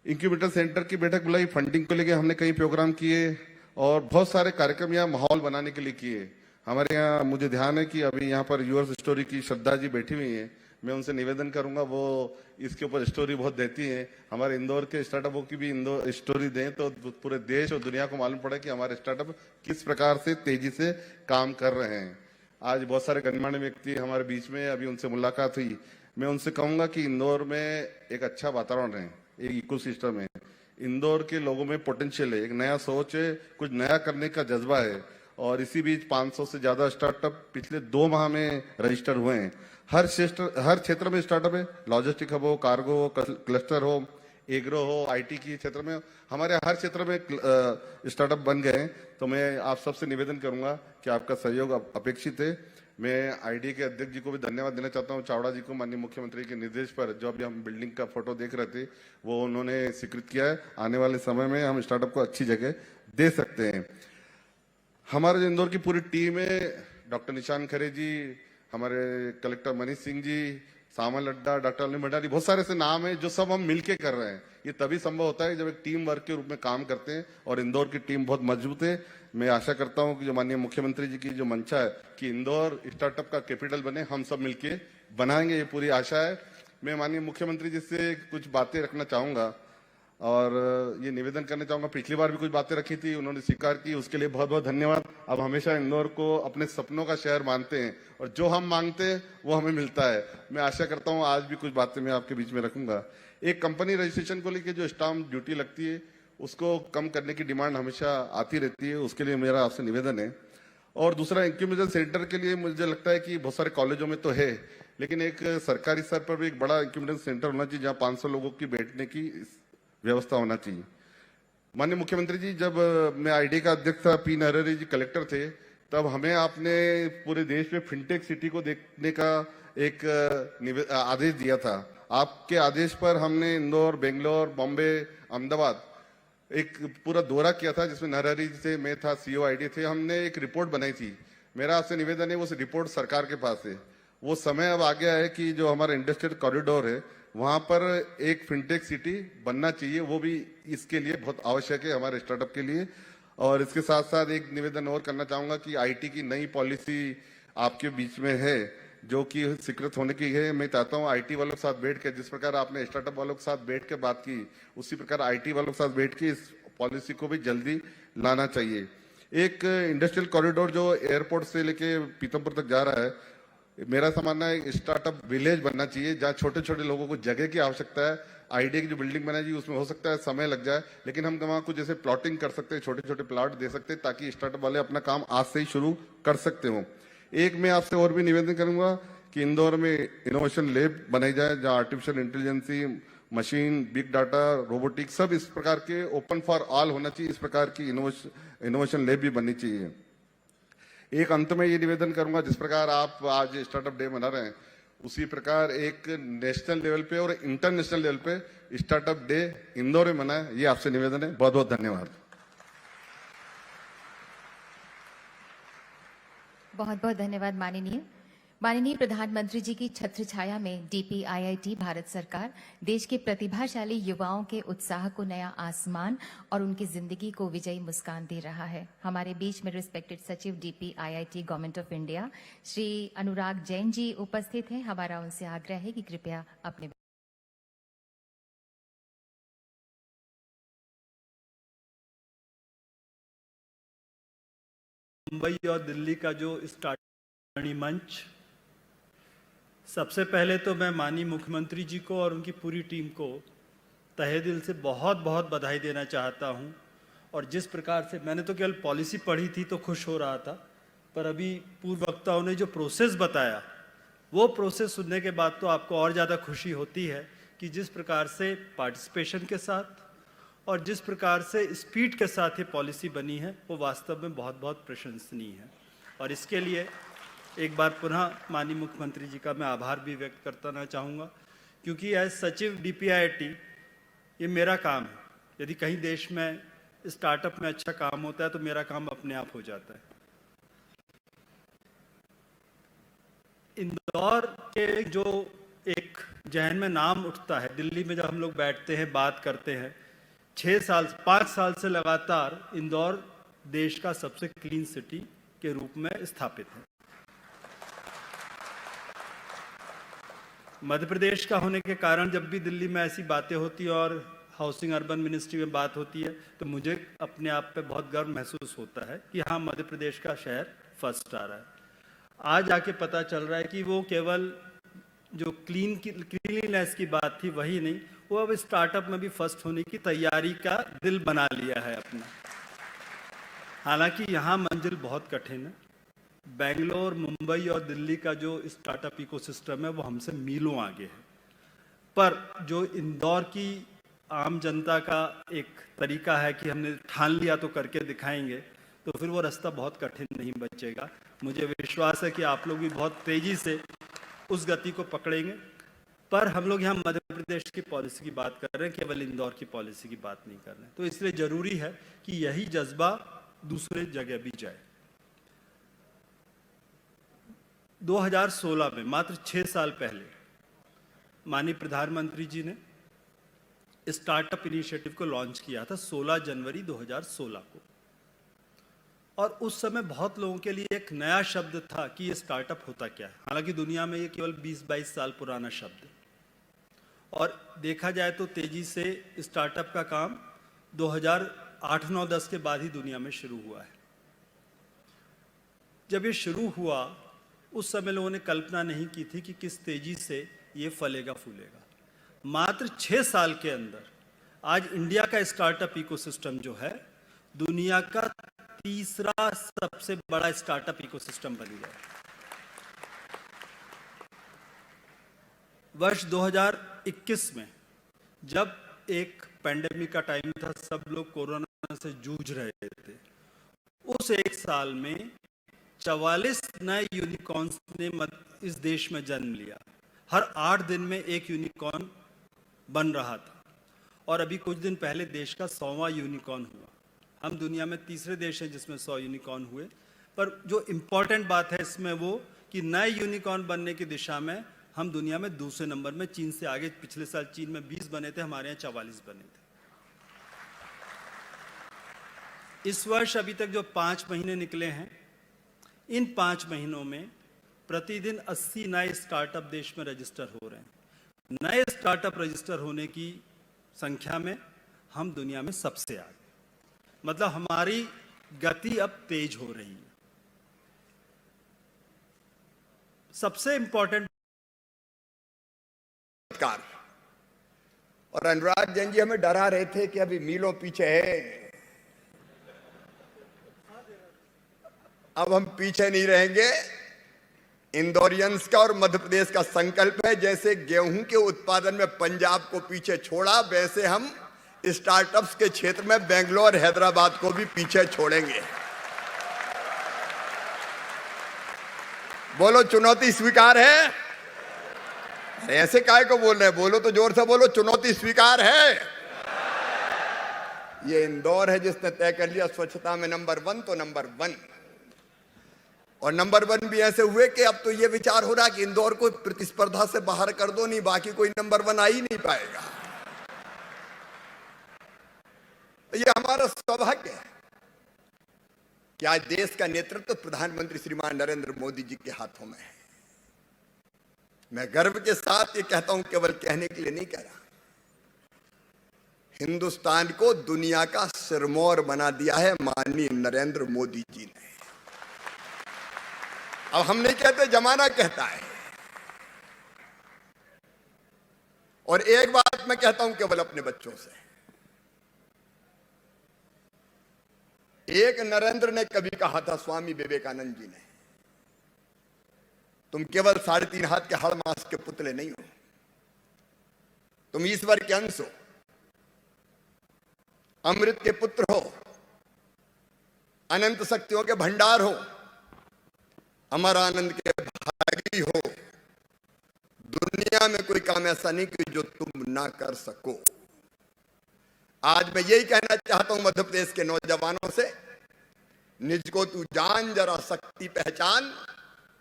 इंक्यूबेटर सेंटर की बैठक बुलाई, फंडिंग को लेके हमने कई प्रोग्राम किए और बहुत सारे कार्यक्रम यहाँ माहौल बनाने के लिए किए। हमारे यहाँ मुझे ध्यान है कि अभी यहाँ पर यूअर्स स्टोरी की श्रद्धा जी बैठी हुई है, मैं उनसे निवेदन करूंगा वो इसके ऊपर स्टोरी बहुत देती है। हमारे इंदौर के स्टार्टअपों की भी इंदौर स्टोरी दें तो पूरे देश और दुनिया को मालूम पड़े कि हमारे स्टार्टअप किस प्रकार से तेजी से काम कर रहे हैं। आज बहुत सारे गणमान्य व्यक्ति हमारे बीच में, अभी उनसे मुलाकात हुई। मैं उनसे कहूंगा कि इंदौर में एक अच्छा वातावरण है, एक इकोसिस्टम है, इंदौर के लोगों में पोटेंशियल है, एक नया सोच है, कुछ नया करने का जज्बा है। और इसी बीच 500 से ज्यादा स्टार्टअप पिछले 2 माह में रजिस्टर हुए हैं। हर क्षेत्र में स्टार्टअप है, लॉजिस्टिक हब हो, कार्गो हो, क्लस्टर हो, एग्रो हो, आईटी की क्षेत्र में, हमारे हर क्षेत्र में स्टार्टअप बन गए हैं। तो मैं आप सबसे निवेदन करूंगा कि आपका सहयोग अपेक्षित है। मैं आईडी के अध्यक्ष जी को भी धन्यवाद देना चाहता हूं, चावड़ा जी को, माननीय मुख्यमंत्री के निर्देश पर जो अभी हम बिल्डिंग का फोटो देख रहे थे वो उन्होंने स्वीकृत किया है। आने वाले समय में हम स्टार्टअप को अच्छी जगह दे सकते हैं। हमारे इंदौर की पूरी टीम है, डॉक्टर निशान खरे जी, हमारे कलेक्टर मनीष सिंह जी, सामल अड्डा, डॉक्टर अनिल भंडारी, बहुत सारे ऐसे नाम हैं जो सब हम मिलके कर रहे हैं। ये तभी संभव होता है जब एक टीम वर्क के रूप में काम करते हैं और इंदौर की टीम बहुत मजबूत है। मैं आशा करता हूं कि जो माननीय मुख्यमंत्री जी की जो मंशा है कि इंदौर स्टार्टअप का कैपिटल बने, हम सब मिलके बनाएंगे, ये पूरी आशा है। मैं माननीय मुख्यमंत्री जी से कुछ बातें रखना चाहूंगा। और ये निवेदन करना चाहूंगा, पिछली बार भी कुछ बातें रखी थी, उन्होंने स्वीकार की, उसके लिए बहुत बहुत धन्यवाद। अब हमेशा इंदौर को अपने सपनों का शहर मानते हैं और जो हम मांगते हैं वो हमें मिलता है। मैं आशा करता हूं आज भी कुछ बातें मैं आपके बीच में रखूंगा। एक कंपनी रजिस्ट्रेशन को लेकर जो स्टाम्प ड्यूटी लगती है उसको कम करने की डिमांड हमेशा आती रहती है, उसके लिए मेरा आपसे निवेदन है। और दूसरा, इंक्यूबेशन सेंटर के लिए मुझे लगता है कि बहुत सारे कॉलेजों में तो है, लेकिन एक सरकारी स्तर पर भी एक बड़ा इंक्यूबेशन सेंटर होना चाहिए जहां 500 लोगों की बैठने की व्यवस्था होना चाहिए। माननीय मुख्यमंत्री जी, जब मैं आईडी का अध्यक्ष था, पी नरहरि जी कलेक्टर थे, तब हमें आपने पूरे देश में फिनटेक सिटी को देखने का एक आदेश दिया था। आपके आदेश पर हमने इंदौर, बेंगलोर, बॉम्बे, अहमदाबाद एक पूरा दौरा किया था, जिसमें नरहरि जी थे, मैं था, सीओ आईडी थे। हमने एक रिपोर्ट बनाई थी। मेरा आपसे निवेदन है वो रिपोर्ट सरकार के पास है। वो समय अब आ गया है कि जो हमारा इंडस्ट्रियल कॉरिडोर है वहां पर एक फिनटेक सिटी बनना चाहिए, वो भी इसके लिए बहुत आवश्यक है हमारे स्टार्टअप के लिए। और इसके साथ साथ एक निवेदन और करना चाहूंगा कि आईटी की नई पॉलिसी आपके बीच में है जो कि स्वीकृत होने की है। मैं चाहता हूं आईटी वालों के साथ बैठ के, जिस प्रकार आपने स्टार्टअप वालों के साथ बैठ के बात की, उसी प्रकार आईटी वालों के साथ बैठ के इस पॉलिसी को भी जल्दी लाना चाहिए। एक इंडस्ट्रियल कॉरिडोर जो एयरपोर्ट से लेके पीतमपुर तक जा रहा है, मेरा समझना है स्टार्टअप विलेज बनना चाहिए जहां छोटे छोटे लोगों को जगह की आवश्यकता है। आईडी की जो बिल्डिंग बनाई जाए उसमें हो सकता है समय लग जाए, लेकिन हम वहां कुछ जैसे प्लॉटिंग कर सकते हैं, छोटे छोटे प्लॉट दे सकते हैं ताकि स्टार्टअप वाले अपना काम आज से ही शुरू कर सकते हो। एक मैं आपसे और भी निवेदन करूंगा कि इंदौर में इनोवेशन लैब बनाई जाए जहां artificial intelligence, machine, big data, robotics सब इस प्रकार के ओपन फॉर ऑल होना चाहिए। इस प्रकार की इनोवेशन लैब भी बननी चाहिए। एक अंत में ये निवेदन करूंगा, जिस प्रकार आप आज स्टार्टअप डे मना रहे हैं उसी प्रकार एक नेशनल लेवल पे और इंटरनेशनल लेवल पे स्टार्टअप डे इंदौर में मनाए, ये आपसे निवेदन है। बहुत बहुत धन्यवाद। बहुत बहुत धन्यवाद माननीय प्रधानमंत्री जी की छत्र छाया में डीपीआईआईटी भारत सरकार देश के प्रतिभाशाली युवाओं के उत्साह को नया आसमान और उनकी जिंदगी को विजयी मुस्कान दे रहा है। हमारे बीच में रिस्पेक्टेड सचिव DPIIT government of India Shri Anurag Jain ji उपस्थित हैं। हमारा उनसे आग्रह है कि कृपया अपने मुंबई और दिल्ली का जो स्टार्टअप मंच, सबसे पहले तो मैं माननीय मुख्यमंत्री जी को और उनकी पूरी टीम को तहे दिल से बहुत बहुत बधाई देना चाहता हूं। और जिस प्रकार से मैंने तो केवल पॉलिसी पढ़ी थी तो खुश हो रहा था, पर अभी पूर्व वक्ताओं ने जो प्रोसेस बताया वो प्रोसेस सुनने के बाद तो आपको और ज़्यादा खुशी होती है कि जिस प्रकार से पार्टिसिपेशन के साथ और जिस प्रकार से स्पीड के साथ ये पॉलिसी बनी है वो वास्तव में बहुत बहुत प्रशंसनीय है। और इसके लिए एक बार पुनः माननीय मुख्यमंत्री जी का मैं आभार भी व्यक्त करना चाहूँगा, क्योंकि एज सचिव डीपीआईआईटी ये मेरा काम है। यदि कहीं देश में स्टार्टअप में अच्छा काम होता है तो मेरा काम अपने आप हो जाता है। इंदौर के जो एक जहन में नाम उठता है, दिल्ली में जब हम लोग बैठते हैं बात करते हैं, 5 साल से लगातार इंदौर देश का सबसे क्लीन सिटी के रूप में स्थापित है। मध्य प्रदेश का होने के कारण जब भी दिल्ली में ऐसी बातें होती है और हाउसिंग अर्बन मिनिस्ट्री में बात होती है तो मुझे अपने आप पे बहुत गर्व महसूस होता है कि हाँ, मध्य प्रदेश का शहर फर्स्ट आ रहा है। आज आके पता चल रहा है कि वो केवल जो क्लीनलीनेस की बात थी वही नहीं, वो अब स्टार्टअप में भी फर्स्ट होने की तैयारी का दिल बना लिया है अपना। हालांकि यहाँ मंजिल बहुत कठिन है। बेंगलोर, मुंबई और दिल्ली का जो स्टार्टअप इकोसिस्टम है वो हमसे मीलों आगे है, पर जो इंदौर की आम जनता का एक तरीका है कि हमने ठान लिया तो करके दिखाएंगे, तो फिर वो रास्ता बहुत कठिन नहीं बचेगा। मुझे विश्वास है कि आप लोग भी बहुत तेजी से उस गति को पकड़ेंगे। पर हम लोग यहाँ मध्य प्रदेश की पॉलिसी की बात कर रहे हैं, केवल इंदौर की पॉलिसी की बात नहीं कर रहे हैं। तो इसलिए जरूरी है कि यही जज्बा दूसरे जगह भी जाए। 2016 में, मात्र 6 साल पहले, माननीय प्रधानमंत्री जी ने स्टार्टअप इनिशिएटिव को लॉन्च किया था 16 जनवरी 2016 को। और उस समय बहुत लोगों के लिए एक नया शब्द था कि ये स्टार्टअप होता क्या है। हालांकि दुनिया में ये केवल 20-22 साल पुराना शब्द है। और देखा जाए तो तेजी से स्टार्टअप का काम 2008-9-10 के बाद ही दुनिया में शुरू हुआ है। जब ये शुरू हुआ उस समय लोगों ने कल्पना नहीं की थी कि किस तेजी से ये फलेगा फूलेगा। मात्र 6 साल के अंदर आज इंडिया का स्टार्टअप इकोसिस्टम जो है दुनिया का तीसरा सबसे बड़ा स्टार्टअप इकोसिस्टम बन गया। वर्ष 2021 में जब एक पैंडेमिक का टाइम था, सब लोग कोरोना से जूझ रहे थे, उस एक साल में 44 नए यूनिकॉर्न्स ने इस देश में जन्म लिया। हर 8 दिन में एक यूनिकॉर्न बन रहा था और अभी कुछ दिन पहले देश का 100वां यूनिकॉर्न हुआ। हम दुनिया में तीसरे देश हैं जिसमें 100 यूनिकॉर्न हुए। पर जो इम्पोर्टेंट बात है इसमें वो कि नए यूनिकॉर्न बनने की दिशा में हम दुनिया में दूसरे नंबर में, चीन से आगे। पिछले साल चीन में 20 बने थे, हमारे यहाँ 44 बने थे। इस वर्ष अभी तक जो 5 महीने निकले हैं, इन 5 महीनों में प्रतिदिन 80 नए स्टार्टअप देश में रजिस्टर हो रहे हैं। नए स्टार्टअप रजिस्टर होने की संख्या में हम दुनिया में सबसे आगे, मतलब हमारी गति अब तेज हो रही है। सबसे इंपॉर्टेंट और अनुराग जैन जी हमें डरा रहे थे कि अभी मीलों पीछे है। अब हम पीछे नहीं रहेंगे। इंदौरियंस का और मध्य प्रदेश का संकल्प है, जैसे गेहूं के उत्पादन में पंजाब को पीछे छोड़ा, वैसे हम स्टार्टअप्स के क्षेत्र में बेंगलोर हैदराबाद को भी पीछे छोड़ेंगे। बोलो चुनौती स्वीकार है? अरे ऐसे काहे को बोल रहे हैं? बोलो तो जोर से बोलो, चुनौती स्वीकार है। ये इंदौर है जिसने तय कर लिया स्वच्छता में नंबर 1 तो नंबर 1, और नंबर 1 भी ऐसे हुए कि अब तो ये विचार हो रहा कि इंदौर को प्रतिस्पर्धा से बाहर कर दो, नहीं बाकी कोई नंबर 1 आ ही नहीं पाएगा। ये हमारा सौभाग्य है कि आज देश का नेतृत्व प्रधानमंत्री श्रीमान नरेंद्र मोदी जी के हाथों में है। मैं गर्व के साथ ये कहता हूं, केवल कहने के लिए नहीं कह रहा। हिंदुस्तान को दुनिया का सिरमौर बना दिया है माननीय नरेंद्र मोदी जी ने। अब हम नहीं कहते, जमाना कहता है। और एक बात मैं कहता हूं केवल अपने बच्चों से, एक नरेंद्र ने कभी कहा था स्वामी विवेकानंद जी ने, तुम केवल 3.5 हाथ के हड़ मांस के पुतले नहीं हो, तुम ईश्वर के अंश हो, अमृत के पुत्र हो, अनंत शक्तियों के भंडार हो, अमर आनंद के भागी हो। दुनिया में कोई काम ऐसा नहीं कि जो तुम ना कर सको। आज मैं यही कहना चाहता हूं मध्य प्रदेश के नौजवानों से, निज को तू जान, जरा शक्ति पहचान,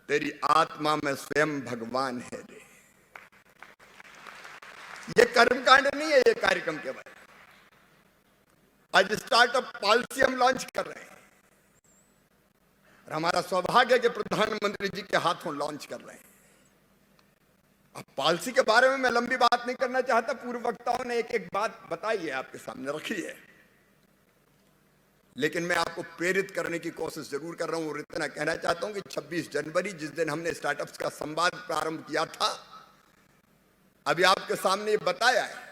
तेरी आत्मा में स्वयं भगवान है रे। ये कर्मकांड नहीं है, ये कार्यक्रम केवल। आज स्टार्टअप पॉलिसी हम लॉन्च कर रहे हैं और हमारा सौभाग्य है कि प्रधानमंत्री जी के हाथों लॉन्च कर रहे हैं। अब पॉलिसी के बारे में मैं लंबी बात नहीं करना चाहता, पूर्व वक्ताओं ने एक एक बात बताई है, आपके सामने रखी है, लेकिन मैं आपको प्रेरित करने की कोशिश जरूर कर रहा हूं और इतना कहना चाहता हूं कि 26 जनवरी जिस दिन हमने स्टार्टअप्स का संवाद प्रारंभ किया था, अभी आपके सामने ये बताया है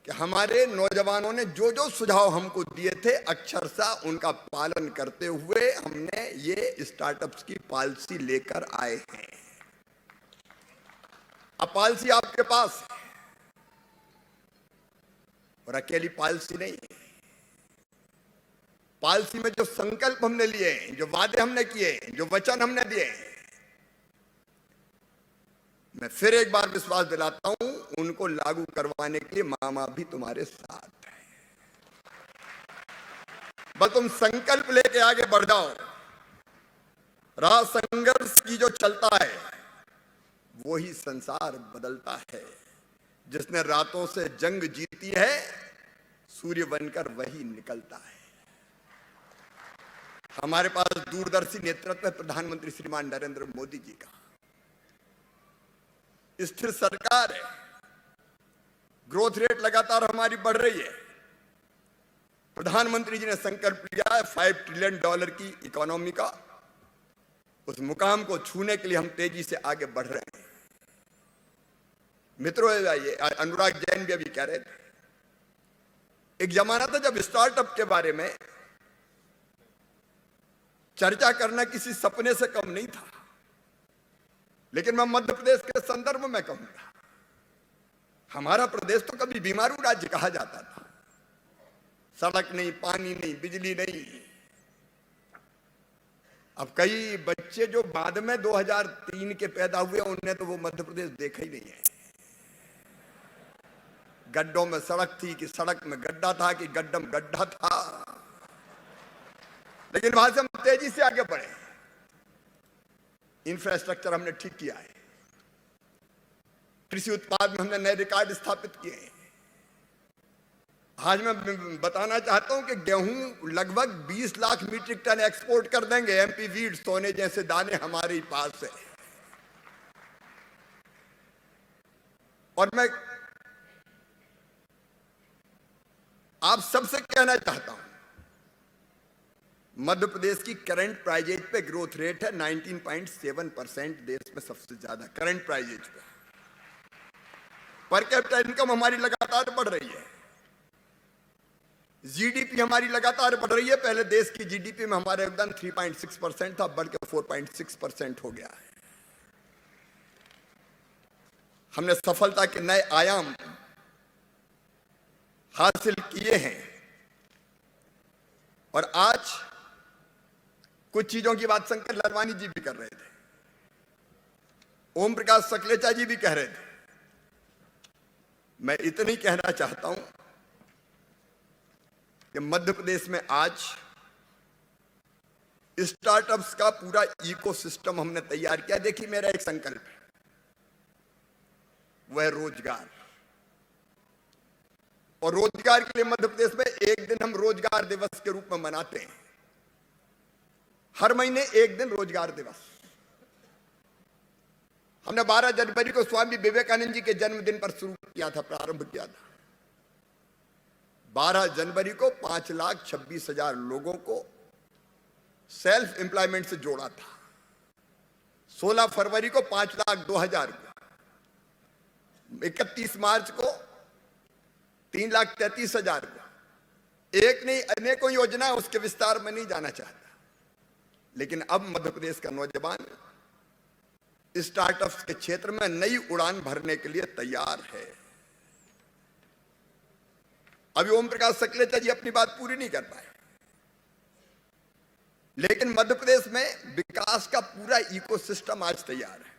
कि हमारे नौजवानों ने जो जो सुझाव हमको दिए थे अक्षरशः उनका पालन करते हुए हमने ये स्टार्टअप्स की पॉलिसी लेकर आए हैं। अब पॉलिसी आपके पास है और अकेली पॉलिसी नहीं है। पॉलिसी में जो संकल्प हमने लिए हैं, जो वादे हमने किए हैं, जो वचन हमने दिए हैं, मैं फिर एक बार विश्वास दिलाता हूं, उनको लागू करवाने के लिए मामा भी तुम्हारे साथ है। बस तुम संकल्प लेके आगे बढ़ जाओ। राह संघर्ष की जो चलता है वही संसार बदलता है। जिसने रातों से जंग जीती है सूर्य बनकर वही निकलता है। हमारे पास दूरदर्शी नेतृत्व है प्रधानमंत्री श्रीमान नरेंद्र मोदी जी का। स्थिर सरकार है, ग्रोथ रेट लगातार हमारी बढ़ रही है। प्रधानमंत्री जी ने संकल्प लिया है $5 ट्रिलियन की इकोनॉमी का, उस मुकाम को छूने के लिए हम तेजी से आगे बढ़ रहे हैं। मित्रों, ये अनुराग जैन भी अभी कह रहे थे, एक जमाना था जब स्टार्टअप के बारे में चर्चा करना किसी सपने से कम नहीं था। लेकिन मैं मध्य प्रदेश के संदर्भ में कहूंगा, हमारा प्रदेश तो कभी बीमारू राज्य कहा जाता था। सड़क नहीं, पानी नहीं, बिजली नहीं। अब कई बच्चे जो बाद में 2003 के पैदा हुए, उन्हें तो वो मध्य प्रदेश देखा ही नहीं है। गड्ढों में सड़क थी कि सड़क में गड्ढा था कि गड्ढा में गड्ढा था। लेकिन वहां से हम तेजी से आगे बढ़े। इंफ्रास्ट्रक्चर हमने ठीक किया है, कृषि उत्पाद में हमने नए रिकॉर्ड स्थापित किए हैं। आज मैं बताना चाहता हूं कि गेहूं लगभग 20 लाख मीट्रिक टन एक्सपोर्ट कर देंगे। एमपी वीड, सोने जैसे दाने हमारे ही पास है। और मैं आप सबसे कहना चाहता हूं, मध्य प्रदेश की करंट प्राइजेज पे ग्रोथ रेट है 19.7%, देश में सबसे ज्यादा करंट प्राइजेज पे। पर कैपिटा इनकम हमारी लगातार बढ़ रही है, जीडीपी हमारी लगातार बढ़ रही है। पहले देश की जीडीपी में हमारा योगदान 3.6% था, बढ़ के 4.6% हो गया है। हमने सफलता के नए आयाम हासिल किए हैं। और आज कुछ चीजों की बात शंकर लालवानी जी भी कर रहे थे, ओम प्रकाश सकलेचा जी भी कह रहे थे। मैं इतना ही कहना चाहता हूं कि मध्य प्रदेश में आज स्टार्टअप्स का पूरा इकोसिस्टम हमने तैयार किया। देखिए, मेरा एक संकल्प है, वह रोजगार। और रोजगार के लिए मध्य प्रदेश में एक दिन हम रोजगार दिवस के रूप में मनाते हैं। हर महीने एक दिन रोजगार दिवस। हमने 12 जनवरी को स्वामी विवेकानंद जी के जन्मदिन पर शुरू किया था, प्रारंभ किया था। 12 जनवरी को 5,26,000 लोगों को सेल्फ एम्प्लॉयमेंट से जोड़ा था। 16 फरवरी को 5,02,000 को, 31 मार्च को 3,33,000 को। एक नहीं, अनेकों योजना, उसके विस्तार में नहीं जाना चाहता। लेकिन अब मध्य प्रदेश का नौजवान स्टार्टअप्स के क्षेत्र में नई उड़ान भरने के लिए तैयार है। अभी ओम प्रकाश सकलेचा जी अपनी बात पूरी नहीं कर पाए, लेकिन मध्य प्रदेश में विकास का पूरा इकोसिस्टम आज तैयार है।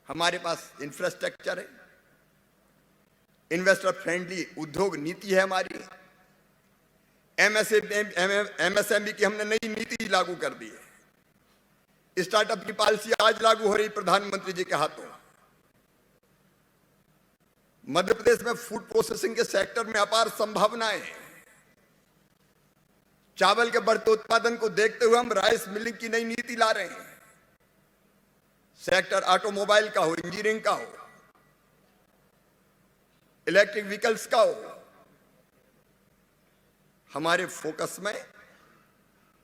हमारे पास इंफ्रास्ट्रक्चर है, इन्वेस्टर फ्रेंडली उद्योग नीति है हमारी, एमएसएमई की हमने नई नीति लागू कर दी है। स्टार्टअप की पॉलिसी आज लागू हो रही प्रधानमंत्री जी के हाथों। मध्य प्रदेश में फूड प्रोसेसिंग के सेक्टर में अपार संभावनाएं हैं। चावल के बढ़ते उत्पादन को देखते हुए हम राइस मिलिंग की नई नीति ला रहे हैं। सेक्टर ऑटोमोबाइल का हो, इंजीनियरिंग का हो, इलेक्ट्रिक व्हीकल्स का हो, हमारे फोकस में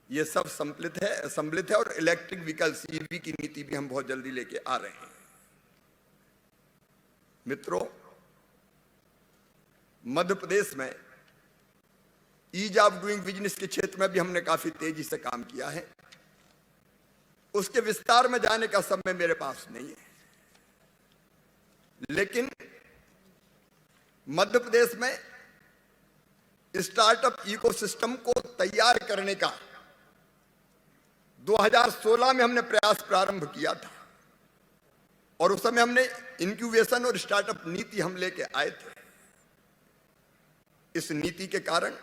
ये सब सम्मिलित है। और इलेक्ट्रिक व्हीकल्स, ईवी की नीति भी हम बहुत जल्दी लेके आ रहे हैं। मित्रों, मध्य प्रदेश में ईज ऑफ डूइंग बिजनेस के क्षेत्र में भी हमने काफी तेजी से काम किया है। उसके विस्तार में जाने का समय मेरे पास नहीं है, लेकिन मध्य प्रदेश में स्टार्टअप इकोसिस्टम को तैयार करने का 2016 में हमने प्रयास प्रारंभ किया था। और उस समय हमने इंक्यूबेशन और स्टार्टअप नीति हम लेके आए थे। इस नीति के कारण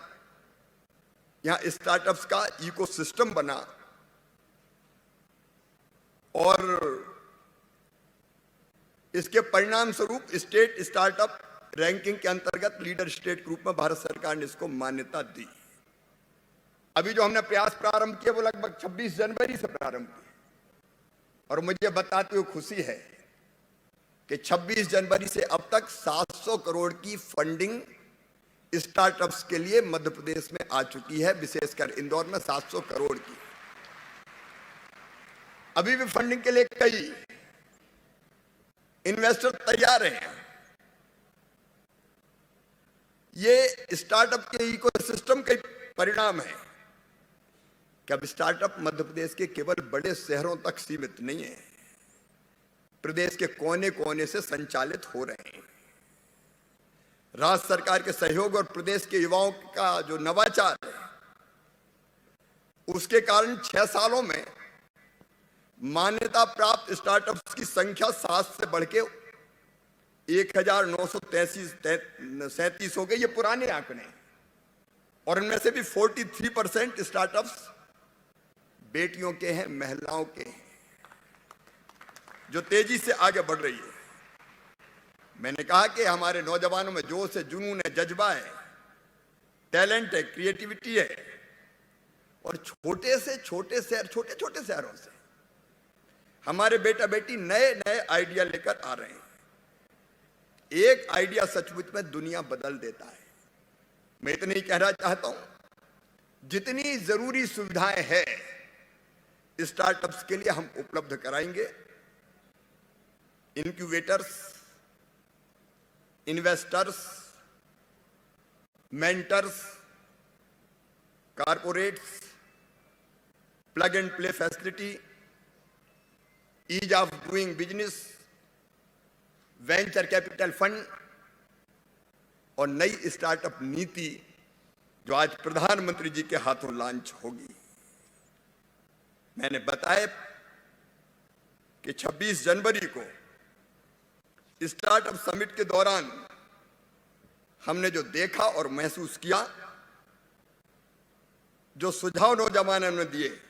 यहां स्टार्टअप्स का इकोसिस्टम बना और इसके परिणाम स्वरूप स्टेट स्टार्टअप रैंकिंग के अंतर्गत लीडर स्टेट के रूप में भारत सरकार ने इसको मान्यता दी। अभी जो हमने प्रयास प्रारंभ किए वो लगभग 26 जनवरी से प्रारंभ किए। और मुझे बताते हुए खुशी है कि 26 जनवरी से अब तक 700 करोड़ की फंडिंग स्टार्टअप्स के लिए मध्य प्रदेश में आ चुकी है, विशेषकर इंदौर में 700 करोड़ की। अभी भी फंडिंग के लिए कई इन्वेस्टर तैयार हैं। ये स्टार्टअप के इकोसिस्टम के परिणाम है कि अब स्टार्टअप मध्य प्रदेश के केवल बड़े शहरों तक सीमित नहीं है, प्रदेश के कोने कोने से संचालित हो रहे हैं। राज्य सरकार के सहयोग और प्रदेश के युवाओं का जो नवाचार है, उसके कारण 6 सालों में मान्यता प्राप्त स्टार्टअप्स की संख्या 7 से बढ़ के 1937 हो गई। ये पुराने आंकड़े, और इनमें से भी 43% स्टार्टअप्स बेटियों के हैं, महिलाओं के हैं, जो तेजी से आगे बढ़ रही है। मैंने कहा कि हमारे नौजवानों में जोश है, जुनून है, जज्बा है, टैलेंट है, क्रिएटिविटी है, और छोटे से छोटे शहर, छोटे छोटे शहरों से हमारे बेटा बेटी नए नए आइडिया लेकर आ रहे हैं। एक आइडिया सचमुच में दुनिया बदल देता है। मैं इतना ही कहना चाहता हूं, जितनी जरूरी सुविधाएं हैं स्टार्टअप्स के लिए हम उपलब्ध कराएंगे। Incubators, investors, mentors, corporates, plug and play facility, ease of doing business, venture capital fund और नई स्टार्टअप नीति जो आज प्रधानमंत्री जी के हाथों लॉन्च होगी। मैंने बताया कि 26 जनवरी को स्टार्टअप समिट के दौरान हमने जो देखा और महसूस किया, जो सुझाव नौजवानों ने दिए,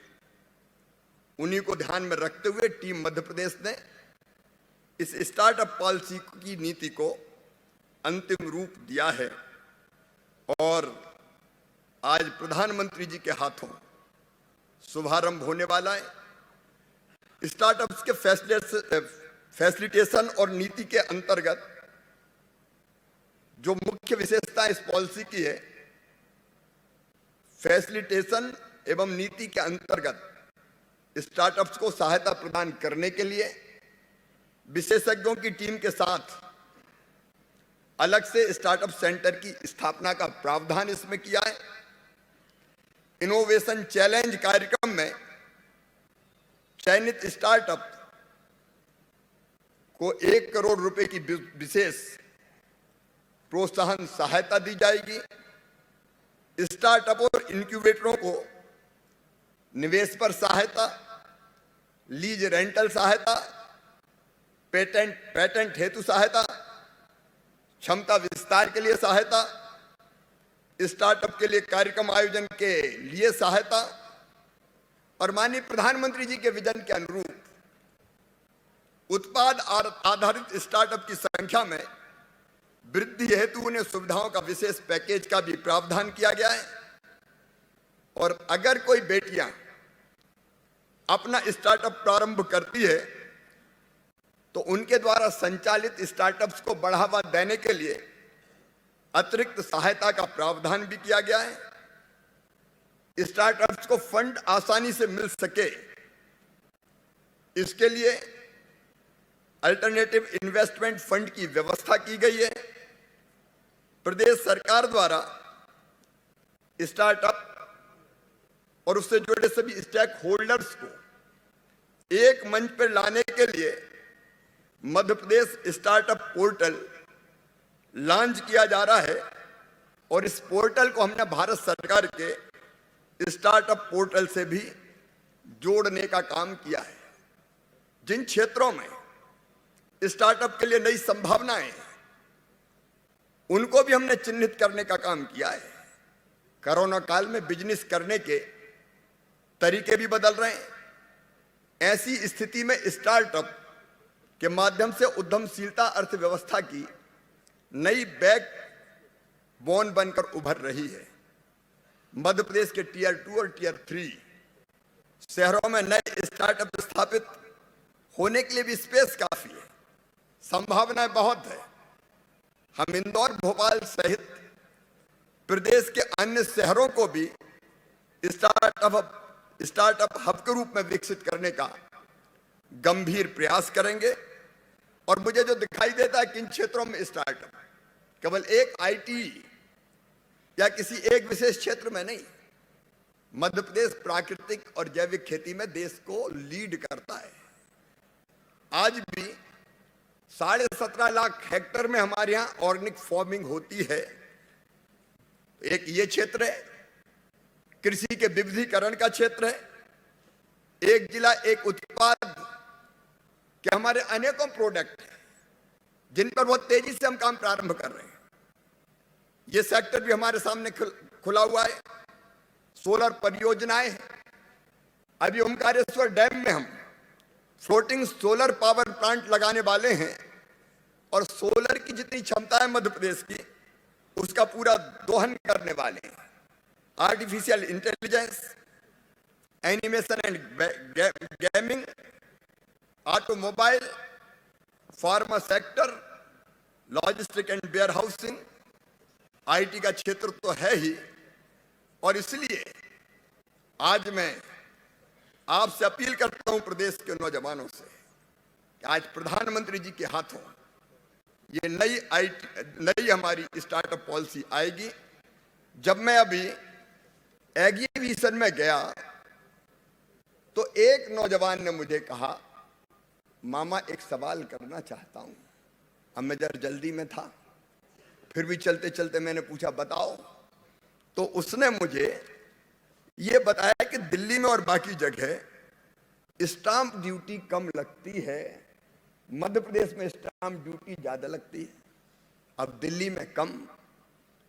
उन्हीं को ध्यान में रखते हुए टीम मध्य प्रदेश ने इस स्टार्टअप पॉलिसी की नीति को अंतिम रूप दिया है और आज प्रधानमंत्री जी के हाथों शुभारंभ होने वाला है। स्टार्टअप्स के फैसिलिटेशन और नीति के अंतर्गत जो मुख्य विशेषता इस पॉलिसी की है, फैसिलिटेशन एवं नीति के अंतर्गत स्टार्टअप्स को सहायता प्रदान करने के लिए विशेषज्ञों की टीम के साथ अलग से स्टार्टअप सेंटर की स्थापना का प्रावधान इसमें किया है। इनोवेशन चैलेंज कार्यक्रम में चयनित स्टार्टअप को 1 करोड़ रुपए की विशेष प्रोत्साहन सहायता दी जाएगी। स्टार्टअप और इंक्यूबेटरों को निवेश पर सहायता, लीज रेंटल सहायता, पेटेंट हेतु सहायता, क्षमता विस्तार के लिए सहायता, स्टार्टअप के लिए कार्यक्रम आयोजन के लिए सहायता और माननीय प्रधानमंत्री जी के विजन के अनुरूप उत्पाद आधारित स्टार्टअप की संख्या में वृद्धि हेतु उन्हें सुविधाओं का विशेष पैकेज का भी प्रावधान किया गया है। और अगर कोई बेटियां अपना स्टार्टअप प्रारंभ करती है तो उनके द्वारा संचालित स्टार्टअप्स को बढ़ावा देने के लिए अतिरिक्त सहायता का प्रावधान भी किया गया है। स्टार्टअप्स को फंड आसानी से मिल सके, इसके लिए अल्टरनेटिव इन्वेस्टमेंट फंड की व्यवस्था की गई है। प्रदेश सरकार द्वारा स्टार्टअप और उससे जुड़े सभी स्टेक होल्डर्स को एक मंच पर लाने के लिए Madhya Pradesh startup portal launch किया जा रहा है और इस पोर्टल को हमने भारत सरकार के स्टार्टअप पोर्टल से भी जोड़ने का काम किया है। जिन क्षेत्रों में स्टार्टअप के लिए नई संभावनाएं हैं, उनको भी हमने चिन्हित करने का काम किया है। कोरोना काल में बिजनेस करने के तरीके भी बदल रहे हैं। ऐसी स्थिति में स्टार्टअप के माध्यम से उद्यमशीलता अर्थव्यवस्था की नई बैकबोन बनकर उभर रही है। मध्य प्रदेश के टियर 2 और टियर 3 शहरों में नए स्टार्टअप स्थापित होने के लिए भी स्पेस काफी है। संभावनाएं बहुत है। हम इंदौर, भोपाल सहित प्रदेश के अन्य शहरों को भी स्टार्टअप हब के रूप में विकसित करने का गंभीर प्रयास करेंगे। और मुझे जो दिखाई देता है किन क्षेत्रों में स्टार्टअप केवल एक आईटी या किसी एक विशेष क्षेत्र में नहीं, मध्य प्रदेश प्राकृतिक और जैविक खेती में देश को लीड करता है। आज भी 17.5 लाख हेक्टेयर में हमारे यहां ऑर्गेनिक फार्मिंग होती है। एक ये क्षेत्र है, कृषि के विविधीकरण का क्षेत्र है। एक जिला एक उत्पाद के हमारे अनेकों प्रोडक्ट हैं जिन पर बहुत तेजी से हम काम प्रारंभ कर रहे हैं। ये सेक्टर भी हमारे सामने खुला हुआ है। सोलर परियोजनाएं हैं। अभी ओमकारेश्वर डैम में हम फ्लोटिंग सोलर पावर प्लांट लगाने वाले हैं और सोलर की जितनी क्षमता है मध्य प्रदेश की, उसका पूरा दोहन करने वाले हैं। Artificial intelligence, animation and gaming, automobile, pharma sector, logistic and warehousing, IT का क्षेत्र तो है ही। और इसलिए आज मैं आपसे अपील करता हूं प्रदेश के नौजवानों से कि आज प्रधानमंत्री जी के हाथों ये नई हमारी स्टार्टअप पॉलिसी आएगी। जब मैं अभी एग्जीबिशन में गया तो एक नौजवान ने मुझे कहा, मामा एक सवाल करना चाहता हूं। अब मैं जरा जल्दी में था, फिर भी चलते चलते मैंने पूछा बताओ। तो उसने मुझे ये बताया कि दिल्ली में और बाकी जगह स्टाम्प ड्यूटी कम लगती है, मध्य प्रदेश में स्टाम्प ड्यूटी ज्यादा लगती है। अब दिल्ली में कम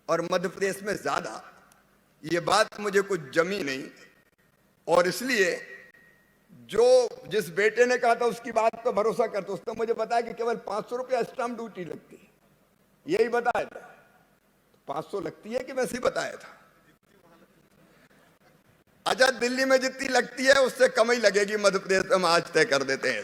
और मध्य प्रदेश में ज्यादा, ये बात मुझे कुछ जमी नहीं। और इसलिए जिस बेटे ने कहा था उसकी बात पर भरोसा करते, उसने मुझे बताया कि केवल 500 रुपया स्टाम्प ड्यूटी लगती है। यही बताया था। 500 लगती है कि वैसे ही बताया था। अच्छा, दिल्ली में जितनी लगती है उससे कम ही लगेगी मध्य प्रदेश में, हम आज तय कर देते हैं।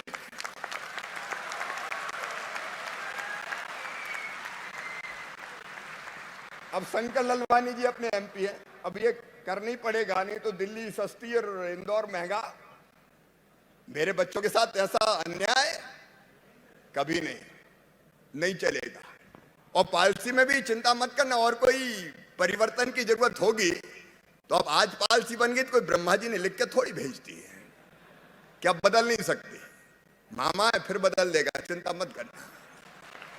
अब शंकर ललवानी जी अपने एमपी हैं। अब ये करना ही पड़ेगा, नहीं तो दिल्ली सस्ती और इंदौर महंगा। मेरे बच्चों के साथ ऐसा अन्याय कभी नहीं चलेगा। और पॉलिसी में भी चिंता मत करना, और कोई परिवर्तन की जरूरत होगी तो अब आज पॉलिसी बन गई तो कोई ब्रह्मा जी ने लिख के थोड़ी भेज दी है, क्या बदल नहीं सकती। मामा है, फिर बदल देगा, चिंता मत करना।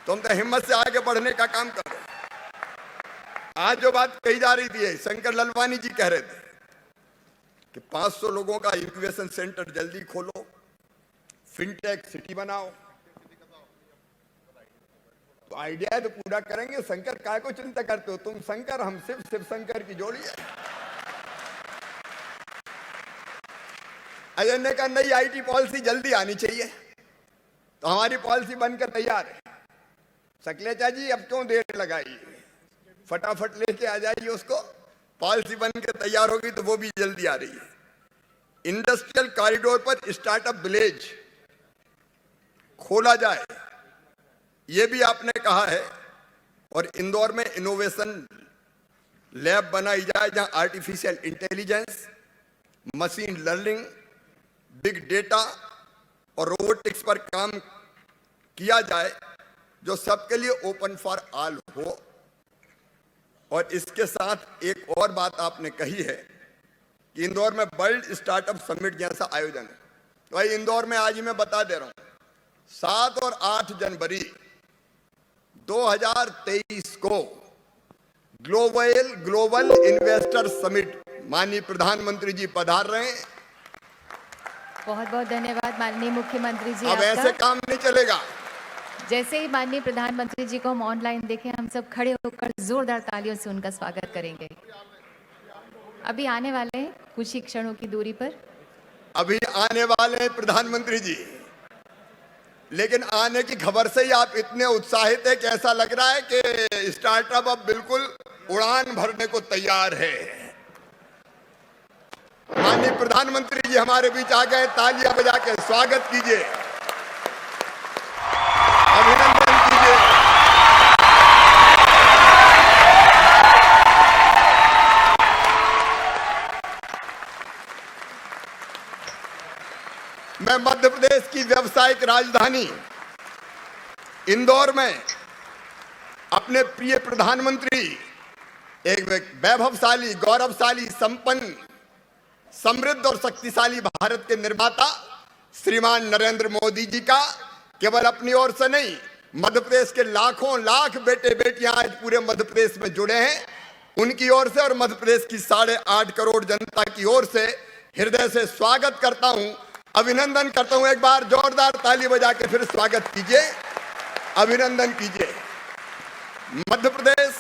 तुम तो हिम्मत से आगे बढ़ने का काम करो। आज जो बात कही जा रही थी, शंकर ललवानी जी कह रहे थे कि 500 लोगों का इंक्यूबेशन सेंटर जल्दी खोलो, फिनटेक सिटी बनाओ। तो आइडिया है तो पूरा करेंगे। शंकर काय को चिंता करते हो तुम? शंकर हम शिव शंकर की जोड़ी है। अजय का नई आईटी पॉलिसी जल्दी आनी चाहिए, तो हमारी पॉलिसी बनकर तैयार है। सकलेचा जी अब क्यों देर लगाई, फटाफट लेके आ जाइए उसको। पॉलिसी बनकर तैयार होगी तो वो भी जल्दी आ रही है। इंडस्ट्रियल कॉरिडोर पर स्टार्टअप विलेज खोला जाए, ये भी आपने कहा है। और इंदौर में इनोवेशन लैब बनाई जाए जहां artificial intelligence, machine learning, big data और रोबोटिक्स पर काम किया जाए, जो सबके लिए ओपन फॉर ऑल हो। और इसके साथ एक और बात आपने कही है कि इंदौर में वर्ल्ड स्टार्टअप समिट जैसा आयोजन है। तो भाई इंदौर में आज ही मैं बता दे रहा हूं, 7 और 8 जनवरी 2023 को ग्लोबल इन्वेस्टर समिट माननीय प्रधानमंत्री जी पधार रहे हैं। बहुत बहुत धन्यवाद माननीय मुख्यमंत्री जी। अब ऐसे काम नहीं चलेगा। जैसे ही माननीय प्रधानमंत्री जी को हम ऑनलाइन देखें, हम सब खड़े होकर जोरदार तालियों से उनका स्वागत करेंगे। अभी आने वाले हैं कुछ ही क्षणों की दूरी पर। अभी आने वाले हैं प्रधानमंत्री जी, लेकिन आने की खबर से ही आप इतने उत्साहित है कि ऐसा लग रहा है कि स्टार्टअप अब बिल्कुल उड़ान भरने को तैयार है। माननीय प्रधानमंत्री जी हमारे बीच आ गए, तालियां बजा के स्वागत कीजिए, अभिनंदन। मध्य प्रदेश की व्यावसायिक राजधानी इंदौर में अपने प्रिय प्रधानमंत्री, एक वैभवशाली, गौरवशाली, संपन्न, समृद्ध और शक्तिशाली भारत के निर्माता श्रीमान नरेंद्र मोदी जी का केवल अपनी ओर से नहीं, मध्य प्रदेश के लाखों लाख बेटे बेटियां आज पूरे मध्य प्रदेश में जुड़े हैं, उनकी ओर से और मध्य प्रदेश की 8.5 करोड़ जनता की ओर से हृदय से स्वागत करता हूं, अभिनंदन करता हूं। एक बार जोरदार ताली बजा के फिर स्वागत कीजिए, अभिनंदन कीजिए। मध्य प्रदेश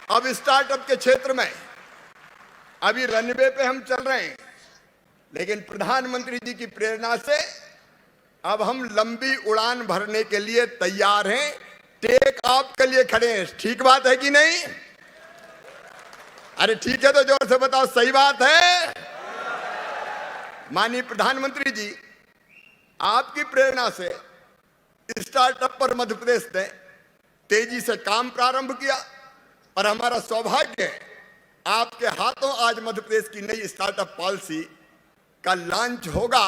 अब स्टार्टअप के क्षेत्र में अभी रनवे पे हम चल रहे हैं, लेकिन प्रधानमंत्री जी की प्रेरणा से अब हम लंबी उड़ान भरने के लिए तैयार हैं, टेक ऑफ के लिए खड़े हैं। ठीक बात है कि नहीं? अरे ठीक है तो जोर से बताओ, सही बात है? माननीय प्रधानमंत्री जी, आपकी प्रेरणा से स्टार्टअप पर मध्य प्रदेश ने तेजी से काम प्रारंभ किया और हमारा सौभाग्य है आपके हाथों आज मध्य प्रदेश की नई स्टार्टअप पॉलिसी का लॉन्च होगा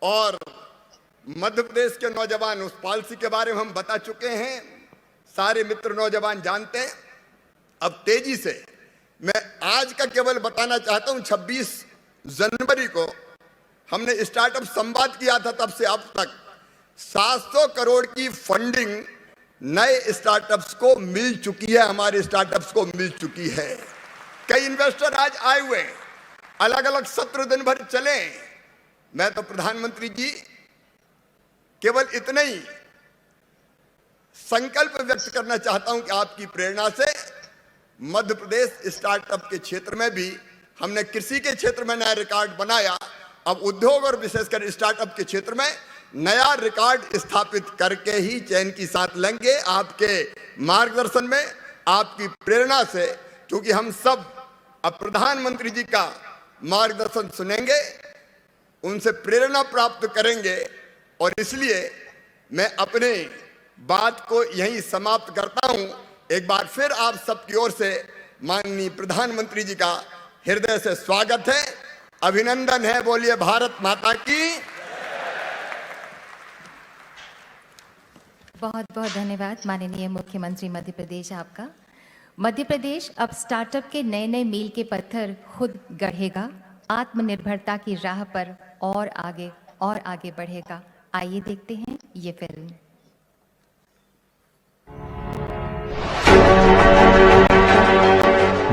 और मध्य प्रदेश के नौजवान उस पॉलिसी के बारे में हम बता चुके हैं, सारे मित्र नौजवान जानते हैं। अब तेजी से मैं आज का केवल बताना चाहता हूं, 26 जनवरी को हमने स्टार्टअप संवाद किया था, तब से अब तक 700 करोड़ की फंडिंग नए स्टार्टअप्स को मिल चुकी है, हमारे स्टार्टअप्स को मिल चुकी है। कई इन्वेस्टर आज आए हुए, अलग अलग सत्र दिन भर चले। मैं तो प्रधानमंत्री जी केवल इतना ही संकल्प व्यक्त करना चाहता हूं कि आपकी प्रेरणा से मध्य प्रदेश स्टार्टअप के क्षेत्र में भी, हमने कृषि के क्षेत्र में नया रिकॉर्ड बनाया, अब उद्योग और विशेषकर स्टार्टअप के क्षेत्र में नया रिकॉर्ड स्थापित करके ही चैन की साथ लेंगे, आपके मार्गदर्शन में, आपकी प्रेरणा से, क्योंकि हम सब अब प्रधानमंत्री जी का मार्गदर्शन सुनेंगे, उनसे प्रेरणा प्राप्त करेंगे और इसलिए मैं अपने बात को यहीं समाप्त करता हूं। एक बार फिर आप सबकी ओर से माननीय प्रधानमंत्री जी का हृदय से स्वागत है, अभिनंदन है। बोलिए भारत माता की। बहुत बहुत धन्यवाद माननीय मुख्यमंत्री मध्य प्रदेश आपका। मध्य प्रदेश अब स्टार्टअप के नए नए मील के पत्थर खुद गढ़ेगा, आत्मनिर्भरता की राह पर और आगे बढ़ेगा। आइए देखते हैं ये फिल्म।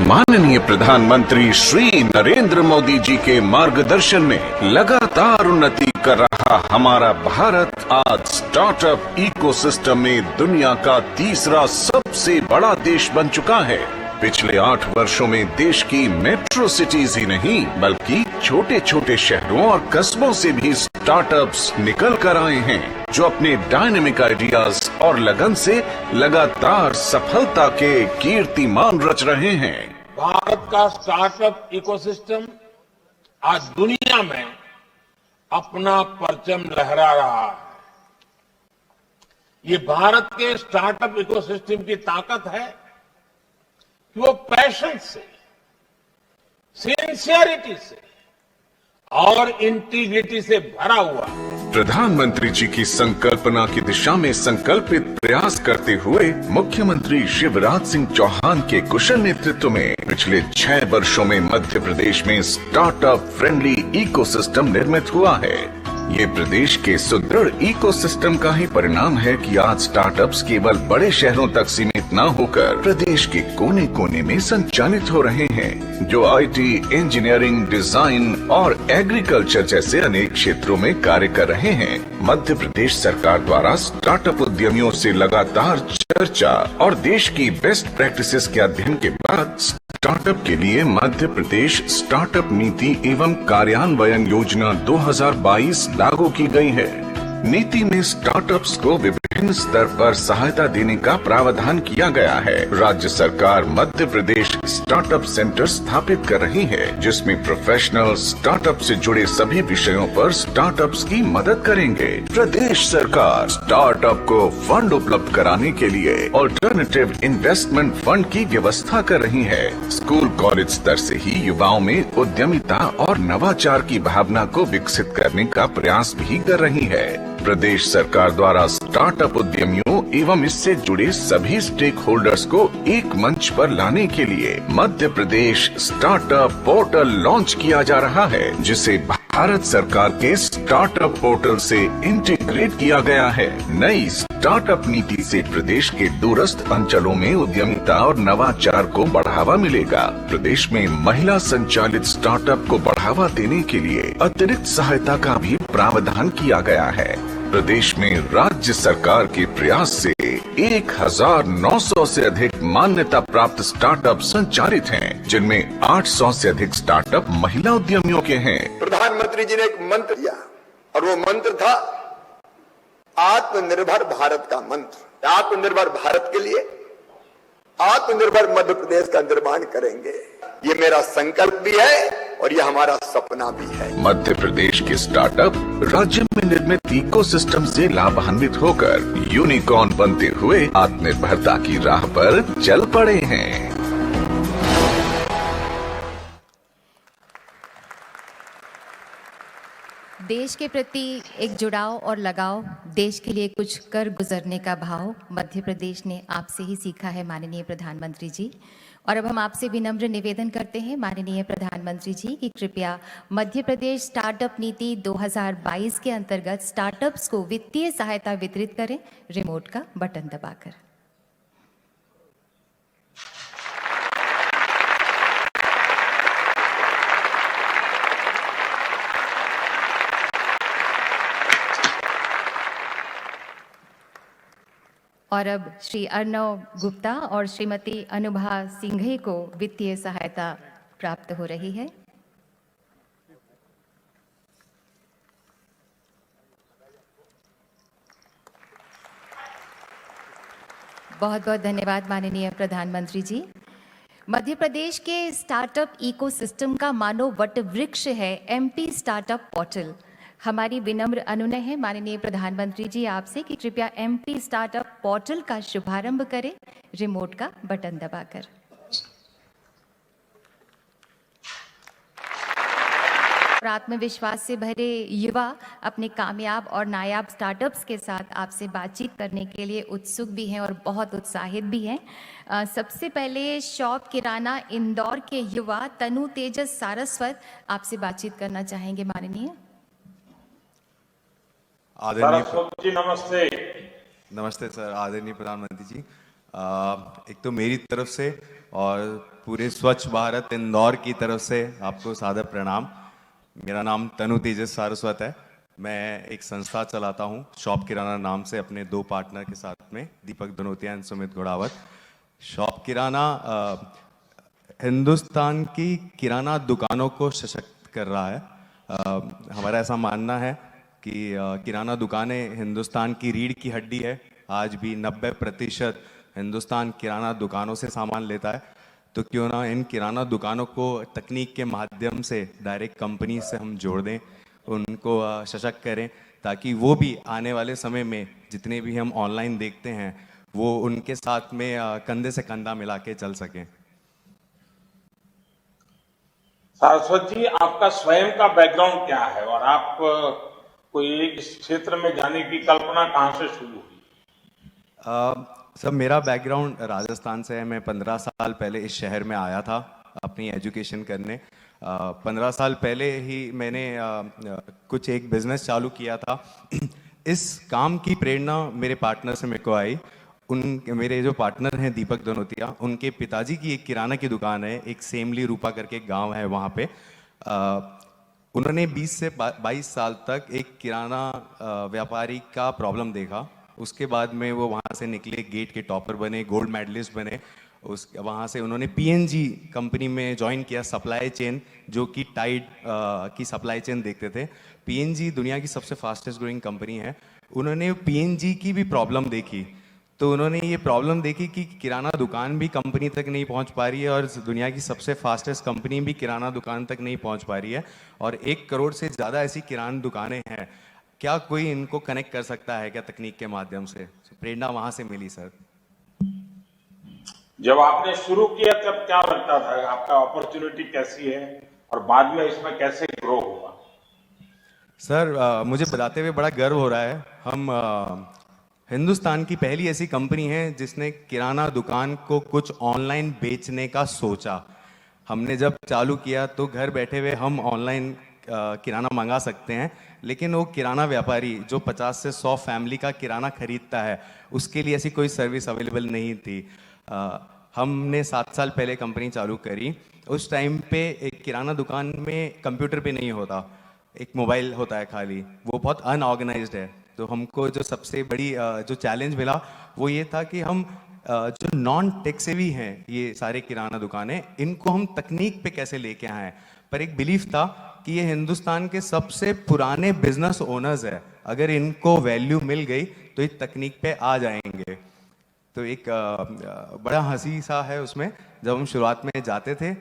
माननीय प्रधानमंत्री श्री नरेंद्र मोदी जी के मार्गदर्शन में लगातार उन्नति कर रहा हमारा भारत आज स्टार्टअप इकोसिस्टम में दुनिया का तीसरा सबसे बड़ा देश बन चुका है। पिछले 8 वर्षों में देश की मेट्रो सिटीज ही नहीं बल्कि छोटे छोटे शहरों और कस्बों से भी स्टार्टअप्स निकल कर आए हैं, जो अपने डायनेमिक आइडियाज और लगन से लगातार सफलता के कीर्तिमान रच रहे हैं। भारत का स्टार्टअप इकोसिस्टम आज दुनिया में अपना परचम लहरा रहा है। ये भारत के स्टार्टअप इकोसिस्टम की ताकत है कि वो पैशन से, सिंसियरिटी से और इंटीग्रिटी से भरा हुआ है। प्रधानमंत्री जी की संकल्पना की दिशा में संकल्पित प्रयास करते हुए मुख्यमंत्री शिवराज सिंह चौहान के कुशल नेतृत्व में पिछले 6 वर्षों में मध्य प्रदेश में स्टार्टअप फ्रेंडली इकोसिस्टम निर्मित हुआ है। ये प्रदेश के सुदृढ़ इकोसिस्टम का ही परिणाम है कि आज स्टार्टअप्स केवल बड़े शहरों तक सीमित न होकर प्रदेश के कोने कोने में संचालित हो रहे हैं, जो आईटी, इंजीनियरिंग, डिजाइन और एग्रीकल्चर जैसे अनेक क्षेत्रों में कार्य कर रहे हैं। मध्य प्रदेश सरकार द्वारा स्टार्टअप उद्यमियों से लगातार चर्चा और देश की बेस्ट प्रैक्टिसेस के अध्ययन के बाद स्टार्टअप के लिए मध्य प्रदेश स्टार्टअप नीति एवं कार्यान्वयन योजना 2022 लागू की गई है। नीति में स्टार्टअप्स को विभिन्न स्तर पर सहायता देने का प्रावधान किया गया है। राज्य सरकार मध्य प्रदेश स्टार्टअप सेंटर स्थापित कर रही है, जिसमें प्रोफेशनल स्टार्टअप से जुड़े सभी विषयों पर स्टार्टअप्स की मदद करेंगे। प्रदेश सरकार स्टार्टअप को फंड उपलब्ध कराने के लिए ऑल्टरनेटिव इन्वेस्टमेंट फंड की व्यवस्था कर रही है। स्कूल कॉलेज स्तर से ही युवाओं में उद्यमिता और नवाचार की भावना को विकसित करने का प्रयास भी कर रही है। प्रदेश सरकार द्वारा स्टार्टअप उद्यमियों एवं इससे जुड़े सभी स्टेक होल्डर्स को एक मंच पर लाने के लिए Madhya Pradesh startup portal launch किया जा रहा है, जिसे भारत सरकार के स्टार्टअप पोर्टल से इंटीग्रेट किया गया है। नई स्टार्टअप नीति से प्रदेश के दूरस्थ अंचलों में उद्यमिता और नवाचार को बढ़ावा मिलेगा। प्रदेश में महिला संचालित स्टार्टअप को बढ़ावा देने के लिए अतिरिक्त सहायता का भी प्रावधान किया गया है। प्रदेश में राज्य सरकार के प्रयास से 1900 से अधिक मान्यता प्राप्त स्टार्टअप संचालित हैं, जिनमें 800 से अधिक स्टार्टअप महिला उद्यमियों के हैं। प्रधानमंत्री जी ने एक मंत्र दिया और वो मंत्र था आत्मनिर्भर भारत का मंत्र। आत्मनिर्भर भारत के लिए आत्मनिर्भर मध्य प्रदेश का निर्माण करेंगे, ये मेरा संकल्प भी है और ये हमारा सपना भी है। मध्य प्रदेश के स्टार्टअप राज्य में निर्मित इकोसिस्टम से लाभान्वित होकर यूनिकॉर्न बनते हुए आत्मनिर्भरता की राह पर चल पड़े हैं। देश के प्रति एक जुड़ाव और लगाव, देश के लिए कुछ कर गुजरने का भाव मध्य प्रदेश ने आपसे ही सीखा है माननीय प्रधानमंत्री जी। और अब हम आपसे विनम्र निवेदन करते हैं माननीय प्रधानमंत्री जी कि कृपया मध्य प्रदेश स्टार्टअप नीति 2022 के अंतर्गत स्टार्टअप्स को वित्तीय सहायता वितरित करें, रिमोट का बटन दबाकर। और अब श्री अर्णव गुप्ता और श्रीमती अनुभा सिंघे को वित्तीय सहायता प्राप्त हो रही है। बहुत बहुत धन्यवाद माननीय प्रधानमंत्री जी। मध्य प्रदेश के स्टार्टअप इकोसिस्टम का मानो वट वृक्ष है एमपी स्टार्टअप पोर्टल। हमारी विनम्र अनुनय है माननीय प्रधानमंत्री जी आपसे कि कृपया एमपी स्टार्टअप पोर्टल का शुभारंभ करें, रिमोट का बटन दबाकर। और आत्मविश्वास से भरे युवा अपने कामयाब और नायाब स्टार्टअप्स के साथ आपसे बातचीत करने के लिए उत्सुक भी हैं और बहुत उत्साहित भी हैं। सबसे पहले शॉप किराना इंदौर के युवा तनु तेजस सारस्वत आपसे बातचीत करना चाहेंगे माननीय। आदरणीय नमस्ते। नमस्ते सर, आदरणीय प्रधानमंत्री जी। एक तो मेरी तरफ से और पूरे स्वच्छ भारत इंदौर की तरफ से आपको सादर प्रणाम। मेरा नाम तनु तेजस सारस्वत है। मैं एक संस्था चलाता हूँ शॉप किराना नाम से, अपने 2 पार्टनर के साथ में, दीपक धनोतिया और सुमित घोड़ावत। शॉप किराना हिंदुस्तान की किराना दुकानों को सशक्त कर रहा है। हमारा ऐसा मानना है कि किराना दुकानें हिंदुस्तान की रीढ़ की हड्डी है। आज भी 90% हिंदुस्तान किराना दुकानों से सामान लेता है, तो क्यों ना इन किराना दुकानों को तकनीक के माध्यम से डायरेक्ट कंपनी से हम जोड़ दें, उनको सशक्त करें, ताकि वो भी आने वाले समय में जितने भी हम ऑनलाइन देखते हैं वो उनके साथ में कंधे से कंधा मिला के चल सकें। सारस्वत जी, आपका स्वयं का बैकग्राउंड क्या है और आप कोई एक क्षेत्र में जाने की कल्पना कहाँ से शुरू हुई? सर, मेरा बैकग्राउंड राजस्थान से है। मैं 15 साल पहले इस शहर में आया था अपनी एजुकेशन करने। 15 साल पहले ही मैंने कुछ एक बिजनेस चालू किया था। इस काम की प्रेरणा मेरे पार्टनर से मेरे को आई। मेरे जो पार्टनर हैं दीपक धनोतिया, उनके पिताजी की एक किराना की दुकान है, एक सेमली रूपा करके एक गाँव है वहाँ पे। उन्होंने 20 से 22 साल तक एक किराना व्यापारी का प्रॉब्लम देखा। उसके बाद में वो वहाँ से निकले, गेट के टॉपर बने, गोल्ड मेडलिस्ट बने उस वहाँ से उन्होंने पीएनजी कंपनी में ज्वाइन किया, सप्लाई चेन, जो कि टाइड की सप्लाई चेन देखते थे। पीएनजी दुनिया की सबसे फास्टेस्ट ग्रोइंग कंपनी है। उन्होंने पीएनजी की भी प्रॉब्लम देखी, तो उन्होंने ये प्रॉब्लम देखी कि किराना दुकान भी कंपनी तक नहीं पहुंच पा रही है और दुनिया की सबसे फास्टेस्ट कंपनी भी किराना दुकान तक नहीं पहुंच पा रही है, और 1 करोड़ से ज़्यादा ऐसी किराना दुकानें हैं। क्या कोई इनको कनेक्ट कर सकता है क्या तकनीक के माध्यम से? प्रेरणा वहाँ से मिली सर। जब आपने शुरू किया तब क्या लगता था, आपका अपॉर्चुनिटी कैसी है और बाद में इसमें कैसे ग्रो हुआ? सर मुझे बताते हुए बड़ा गर्व हो रहा है। हम हिंदुस्तान की पहली ऐसी कंपनी है जिसने किराना दुकान को कुछ ऑनलाइन बेचने का सोचा। हमने जब चालू किया तो घर बैठे हुए हम ऑनलाइन किराना मंगा सकते हैं, लेकिन वो किराना व्यापारी जो 50 से 100 फैमिली का किराना खरीदता है, उसके लिए ऐसी कोई सर्विस अवेलेबल नहीं थी। हमने 7 साल पहले कंपनी चालू करी। उस टाइम पे एक किराना दुकान में कंप्यूटर पे नहीं होता, एक मोबाइल होता है खाली, वो बहुत अनऑर्गेनाइज्ड है। तो हमको जो सबसे बड़ी जो चैलेंज मिला वो ये था कि हम जो नॉन टेक सेवी हैं, ये सारे किराना दुकानें, इनको हम तकनीक पे कैसे लेके आएँ। पर एक बिलीफ था कि ये हिंदुस्तान के सबसे पुराने बिजनेस ओनर्स है, अगर इनको वैल्यू मिल गई तो ये तकनीक पे आ जाएंगे। तो एक बड़ा हंसी सा है उसमें, जब हम शुरुआत में जाते थे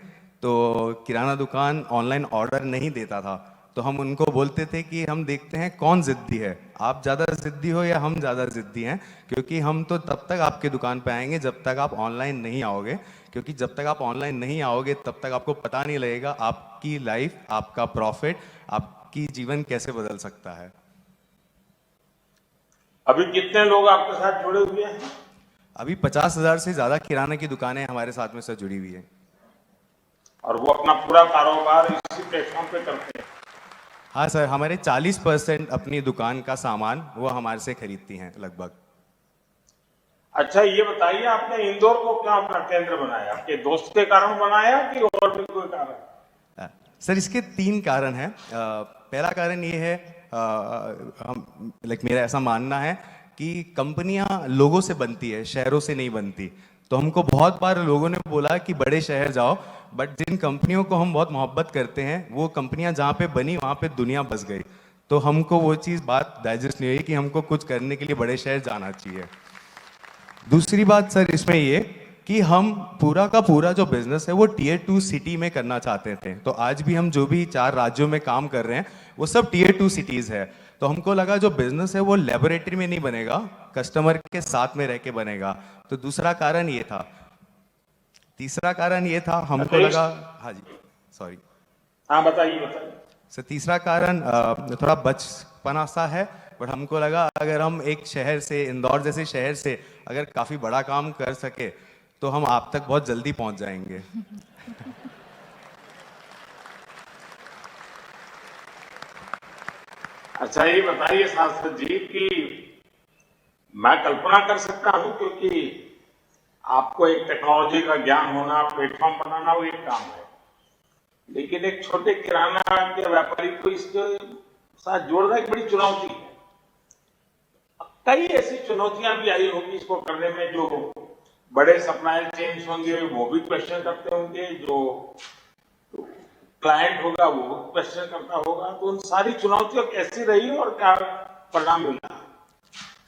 तो किराना दुकान ऑनलाइन ऑर्डर नहीं देता था, तो हम उनको बोलते थे कि हम देखते हैं कौन ज़िद्दी है, आप ज़्यादा ज़िद्दी हो या हम ज़्यादा ज़िद्दी हैं, क्योंकि हम तो तब तक आपके दुकान पे आएंगे जब तक आप ऑनलाइन नहीं आओगे, क्योंकि जब तक आप ऑनलाइन नहीं आओगे तब तक आपको पता नहीं लगेगा आपकी लाइफ, आपका प्रॉफिट, आपकी जीवन कैसे बदल सकता है। अभी कितने लोग आपके साथ जुड़े हुए हैं? अभी 50,000 से ज़्यादा किराना की दुकानें हमारे साथ में से जुड़ी हुई है। और वो अपना पूरा कारोबार इसी प्लेटफॉर्म पे करते हैं? हाँ सर, हमारे 40% अपनी दुकान का सामान वो हमारे से खरीदती हैं लगभग। अच्छा, ये बताइए, आपने इंदौर को क्या अपना केंद्र बनाया? आपके दोस्त के कारण बनाया कि और भी कोई कारण? सर इसके 3 कारण हैं। पहला कारण ये है, मेरा ऐसा मानना है कि कंपनियां लोगों से बनती है, शहरों से नहीं बनती। तो हमको बहुत बार लोगों ने बोला कि बड़े शहर जाओ, बट जिन कंपनियों को हम बहुत मोहब्बत करते हैं वो कंपनियां जहाँ पे बनी वहाँ पे दुनिया बस गई। तो हमको वो चीज़ बात डाइजेस्ट नहीं हुई कि हमको कुछ करने के लिए बड़े शहर जाना चाहिए। दूसरी बात सर इसमें ये कि हम पूरा का पूरा जो बिजनेस है वो Tier 2 सिटी में करना चाहते थे। तो आज भी हम जो भी 4 राज्यों में काम कर रहे हैं वो सब Tier 2 सिटीज़ है। तो हमको लगा जो बिजनेस है वो लेबोरेटरी में नहीं बनेगा, कस्टमर के साथ में रह के बनेगा। तो दूसरा कारण ये था। तीसरा कारण ये था, हमको लगा, हाँ जी सॉरी, हाँ बताइए। सर तीसरा कारण थोड़ा बचपना सा है, बट हमको लगा अगर हम एक शहर से, इंदौर जैसे शहर से अगर काफ़ी बड़ा काम कर सके तो हम आप तक बहुत जल्दी पहुंच जाएंगे। अच्छा, ये बताइए सांसद जी कि मैं कल्पना कर सकता हूं, क्योंकि आपको एक टेक्नोलॉजी का ज्ञान होना, प्लेटफॉर्म बनाना वो एक काम है, लेकिन एक छोटे किराना के व्यापारी को इसके साथ जोड़ना एक बड़ी चुनौती है। कई ऐसी चुनौतियां भी आई होंगी इसको करने में, जो बड़े सप्लाई चेन्स होंगे वो भी क्वेश्चन करते होंगे, जो क्लाइंट होगा वो क्वेश्चन करता होगा। तो उन सारी चुनौतियां कैसी रही और क्या परिणाम मिला?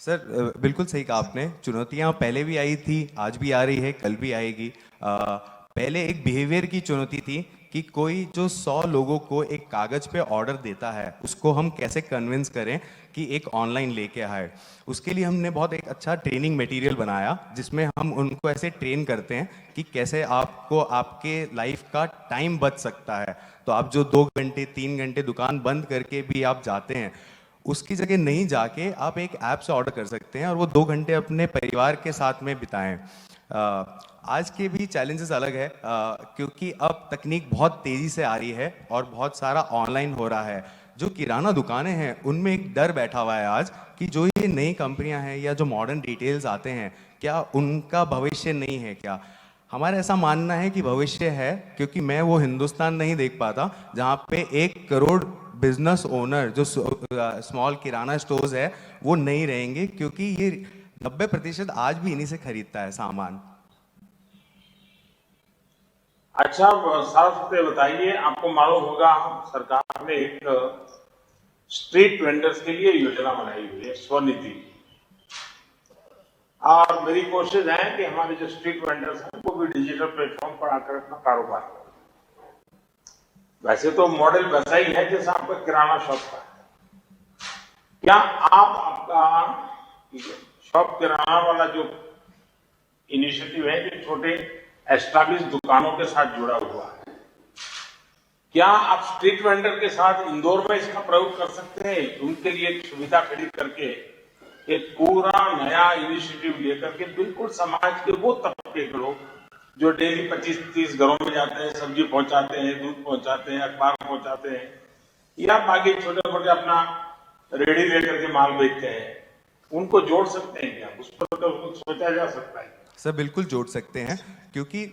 सर बिल्कुल सही कहा आपने, चुनौतियां पहले भी आई थी, आज भी आ रही है, कल भी आएगी। पहले एक बिहेवियर की चुनौती थी कि कोई जो 100 लोगों को एक कागज पे ऑर्डर देता है उसको हम कैसे कन्विंस करें कि एक ऑनलाइन लेके आए। उसके लिए हमने बहुत एक अच्छा ट्रेनिंग मटेरियल बनाया जिसमें हम उनको ऐसे ट्रेन करते हैं कि कैसे आपको आपके लाइफ का टाइम बच सकता है। तो आप जो 2 घंटे 3 घंटे दुकान बंद करके भी आप जाते हैं, उसकी जगह नहीं जाके आप एक ऐप से ऑर्डर कर सकते हैं और वो 2 घंटे अपने परिवार के साथ में बिताएं। आज के भी चैलेंजेस अलग है, क्योंकि अब तकनीक बहुत तेज़ी से आ रही है और बहुत सारा ऑनलाइन हो रहा है। जो किराना दुकानें हैं उनमें एक डर बैठा हुआ है आज कि जो ये नई कंपनियां हैं या जो मॉडर्न डिटेल्स आते हैं, क्या उनका भविष्य नहीं है क्या? हमारा ऐसा मानना है कि भविष्य है, क्योंकि मैं वो हिंदुस्तान नहीं देख पाता जहाँ पे 1 करोड़ बिजनेस ओनर जो स्मॉल किराना स्टोर्स है वो नहीं रहेंगे, क्योंकि ये 90% आज भी इन्हीं से खरीदता है सामान। अच्छा, साफ सुथरे बताइए, आपको मालूम होगा सरकार ने एक स्ट्रीट वेंडर्स के लिए योजना बनाई हुई है, स्वनिधि। और मेरी कोशिश है कि हमारे जो स्ट्रीट वेंडर्स हैं वो भी डिजिटल प्लेटफॉर्म पर आकर अपना कारोबार करें। वैसे तो मॉडल वैसा ही है जैसा आपका किराना शॉप का है। क्या आप आपका शॉप किराना वाला जो इनिशिएटिव है, जो छोटे एस्टैब्लिश दुकानों के साथ जुड़ा हुआ है, क्या आप स्ट्रीट वेंडर के साथ इंदौर में इसका प्रयोग कर सकते हैं? उनके लिए एक सुविधा खड़ी करके एक पूरा नया इनिशिएटिव लेकर के बिल्कुल समाज के वो तबके के लोग जो डेली 25-30 घरों में जाते हैं, सब्जी पहुंचाते हैं, दूध पहुंचाते हैं, अखबार पहुंचाते हैं, या बाकी छोटे मोटे अपना रेडी लेकर के माल बेचते हैं, उनको जोड़ सकते हैं क्या? उस पर तो कुछ सोचा जा सकता है। सर बिल्कुल जोड़ सकते हैं, क्योंकि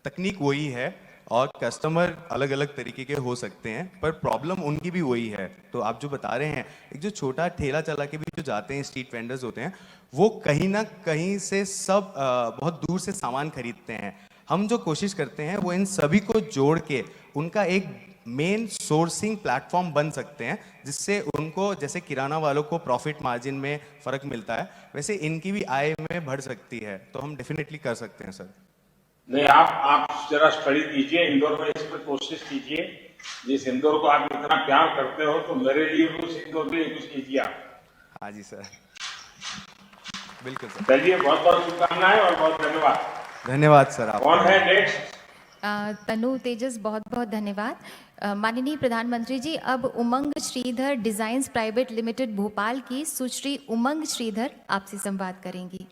तकनीक वही है और कस्टमर अलग अलग तरीके के हो सकते हैं, पर प्रॉब्लम उनकी भी वही है। तो आप जो बता रहे हैं, एक जो छोटा ठेला चला के भी जो जाते हैं, स्ट्रीट वेंडर्स होते हैं, वो कहीं ना कहीं से सब बहुत दूर से सामान खरीदते हैं। हम जो कोशिश करते हैं वो इन सभी को जोड़ के उनका एक मेन सोर्सिंग प्लेटफॉर्म बन सकते हैं, जिससे उनको, जैसे किराना वालों को प्रॉफिट मार्जिन में फ़र्क मिलता है, वैसे इनकी भी आय में बढ़ सकती है। तो हम डेफिनेटली कर सकते हैं सर। नहीं, आप जरा स्टडी कीजिए, इंदौर में इस पर कोशिश कीजिए। जिस इंदौर को आप इतना प्यार करते हो, तो मेरे लिए भी उस इंदौर के लिए कुछ कीजिए आप। हाँ जी सर, बिल्कुल सर। चलिए, बहुत बहुत शुभकामनाएं और बहुत धन्यवाद। धन्यवाद सर। आप कौन है नेक्स्ट? तनु तेजस, बहुत बहुत धन्यवाद। माननीय प्रधानमंत्री जी, अब Umang Shridhar designs private limited Bhopal की सुश्री उमंग श्रीधर आपसे संवाद करेंगी।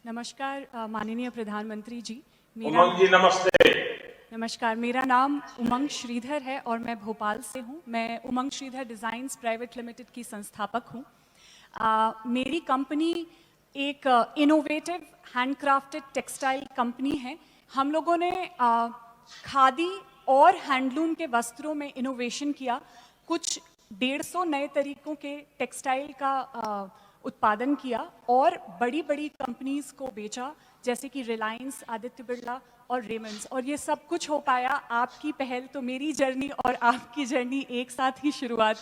नमस्कार माननीय प्रधानमंत्री जी। उमंग जी नमस्ते। नमस्कार, मेरा नाम उमंग श्रीधर है और मैं भोपाल से हूँ। मैं उमंग श्रीधर डिज़ाइंस प्राइवेट लिमिटेड की संस्थापक हूँ। मेरी कंपनी एक इनोवेटिव हैंडक्राफ्टेड टेक्सटाइल कंपनी है। हम लोगों ने खादी और हैंडलूम के वस्त्रों में इनोवेशन किया। कुछ 150 नए तरीकों के टेक्सटाइल का उत्पादन किया और बड़ी बड़ी कंपनीज को बेचा, जैसे कि रिलायंस, आदित्य बिरला और रेमंड्स। और ये सब कुछ हो पाया आपकी पहल। तो मेरी जर्नी और आपकी जर्नी एक साथ ही शुरुआत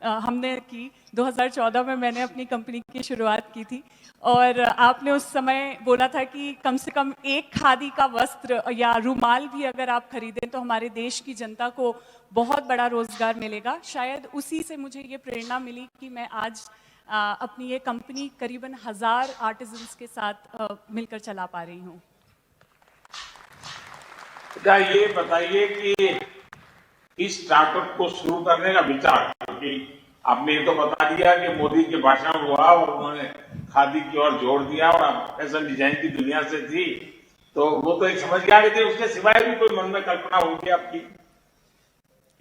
हमने की। 2014 में मैंने अपनी कंपनी की शुरुआत की थी और आपने उस समय बोला था कि कम से कम एक खादी का वस्त्र या रुमाल भी अगर आप खरीदें तो हमारे देश की जनता को बहुत बड़ा रोजगार मिलेगा। शायद उसी से मुझे ये प्रेरणा मिली कि मैं आज अपनी ये कंपनी करीबन 1000 आर्टिजन्स के साथ मिलकर चला पा रही हूँ। क्या ये बताइए कि इस स्टार्टअप को शुरू करने का विचार, क्योंकि आपने ये तो बता दिया कि मोदी के भाषण हुआ और उन्होंने खादी की ओर जोड़ दिया और आप फैशन डिजाइन की दुनिया से थी, तो वो तो एक समझ गया, लेकिन उसके सिवाय भी कोई मन में कल्पना होगी आपकी?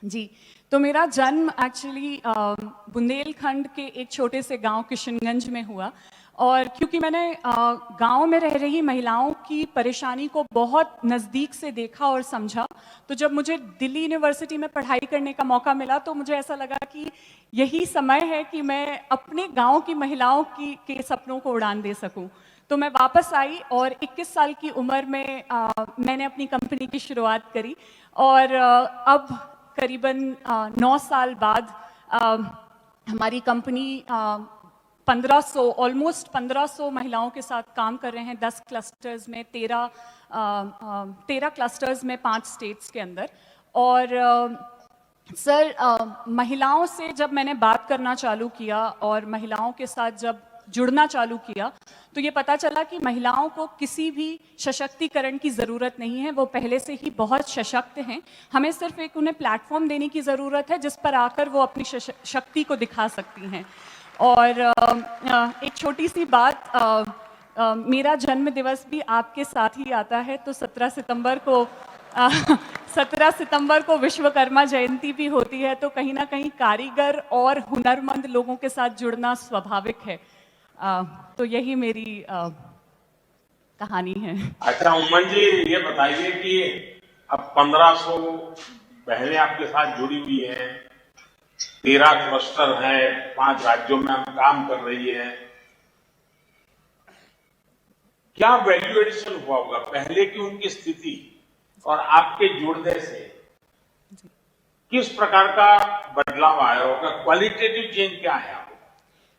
जी, तो मेरा जन्म एक्चुअली बुंदेलखंड के एक छोटे से गांव किशनगंज में हुआ और क्योंकि मैंने गांव में रह रही महिलाओं की परेशानी को बहुत नज़दीक से देखा और समझा, तो जब मुझे दिल्ली यूनिवर्सिटी में पढ़ाई करने का मौका मिला तो मुझे ऐसा लगा कि यही समय है कि मैं अपने गांव की महिलाओं के सपनों को उड़ान दे सकूं। तो मैं वापस आई और 21 साल की उम्र में मैंने अपनी कंपनी की शुरुआत करी और अब करीबन 9 साल बाद हमारी कंपनी 1500 ऑलमोस्ट 1500 महिलाओं के साथ काम कर रहे हैं 10 क्लस्टर्स में, 13 क्लस्टर्स में 5 स्टेट्स के अंदर। और सर, महिलाओं से जब मैंने बात करना चालू किया और महिलाओं के साथ जब जुड़ना चालू किया तो ये पता चला कि महिलाओं को किसी भी सशक्तिकरण की ज़रूरत नहीं है, वो पहले से ही बहुत सशक्त हैं। हमें सिर्फ एक उन्हें प्लेटफॉर्म देने की ज़रूरत है जिस पर आकर वो अपनी शक्ति को दिखा सकती हैं। और एक छोटी सी बात, मेरा जन्म दिवस भी आपके साथ ही आता है, तो 17 सितंबर को विश्वकर्मा जयंती भी होती है, तो कहीं ना कहीं कारीगर और हुनरमंद लोगों के साथ जुड़ना स्वाभाविक है। तो यही मेरी कहानी है। अच्छा उमंग जी, ये बताइए कि अब 1500 बहनें आपके साथ जुड़ी हुई हैं, 13 क्लस्टर हैं, 5 राज्यों में हम काम कर रही है, क्या वैल्यू एडिशन हुआ होगा पहले की उनकी स्थिति और आपके जुड़ने से किस प्रकार का बदलाव आया होगा, क्वालिटेटिव चेंज क्या आया?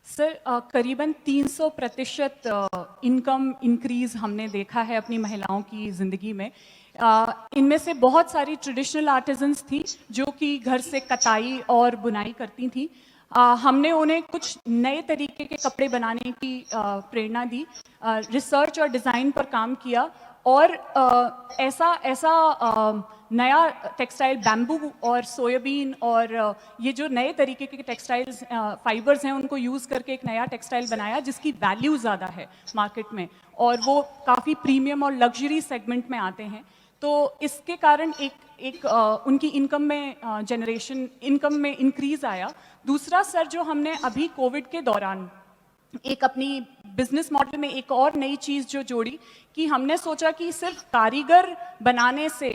सर करीबन 300% इनकम इंक्रीज हमने देखा है अपनी महिलाओं की ज़िंदगी में। इनमें से बहुत सारी ट्रेडिशनल आर्टिजन्स थी जो कि घर से कटाई और बुनाई करती थी। हमने उन्हें कुछ नए तरीके के कपड़े बनाने की प्रेरणा दी, रिसर्च और डिज़ाइन पर काम किया और ऐसा नया टेक्सटाइल बैम्बू और सोयाबीन और ये जो नए तरीके के टेक्सटाइल्स फाइबर्स हैं उनको यूज़ करके एक नया टेक्सटाइल बनाया जिसकी वैल्यू ज़्यादा है मार्केट में और वो काफ़ी प्रीमियम और लग्जरी सेगमेंट में आते हैं। तो इसके कारण एक उनकी इनकम में इंक्रीज आया। दूसरा सर जो हमने अभी कोविड के दौरान एक अपनी बिजनेस मॉडल में एक और नई चीज़ जो जोड़ी कि हमने सोचा कि सिर्फ कारीगर बनाने से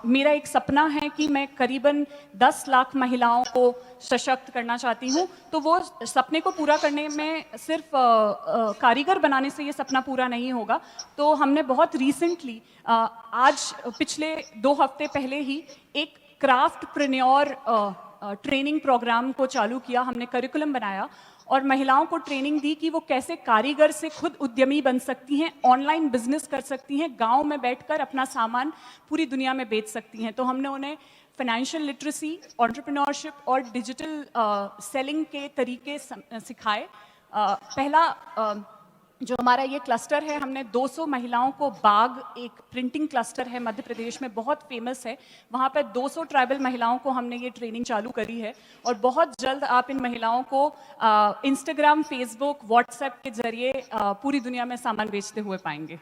मेरा एक सपना है कि मैं करीबन 10 लाख महिलाओं को सशक्त करना चाहती हूँ। तो वो सपने को पूरा करने में सिर्फ कारीगर बनाने से ये सपना पूरा नहीं होगा। तो हमने बहुत रिसेंटली आज पिछले 2 हफ्ते पहले ही एक क्राफ्टप्रेन्योर ट्रेनिंग प्रोग्राम को चालू किया। हमने करिकुलम बनाया और महिलाओं को ट्रेनिंग दी कि वो कैसे कारीगर से खुद उद्यमी बन सकती हैं, ऑनलाइन बिजनेस कर सकती हैं, गांव में बैठकर अपना सामान पूरी दुनिया में बेच सकती हैं। तो हमने उन्हें फाइनेंशियल लिटरेसी, एंटरप्रेन्योरशिप और डिजिटल सेलिंग के तरीके सिखाए। पहला जो हमारा ये क्लस्टर है, हमने 200 महिलाओं को बाग, एक प्रिंटिंग क्लस्टर है मध्य प्रदेश में, बहुत फेमस है, वहाँ पर 200 ट्राइबल महिलाओं को हमने ये ट्रेनिंग चालू करी है और बहुत जल्द आप इन महिलाओं को इंस्टाग्राम, फेसबुक, व्हाट्सएप के जरिए पूरी दुनिया में सामान बेचते हुए पाएंगे।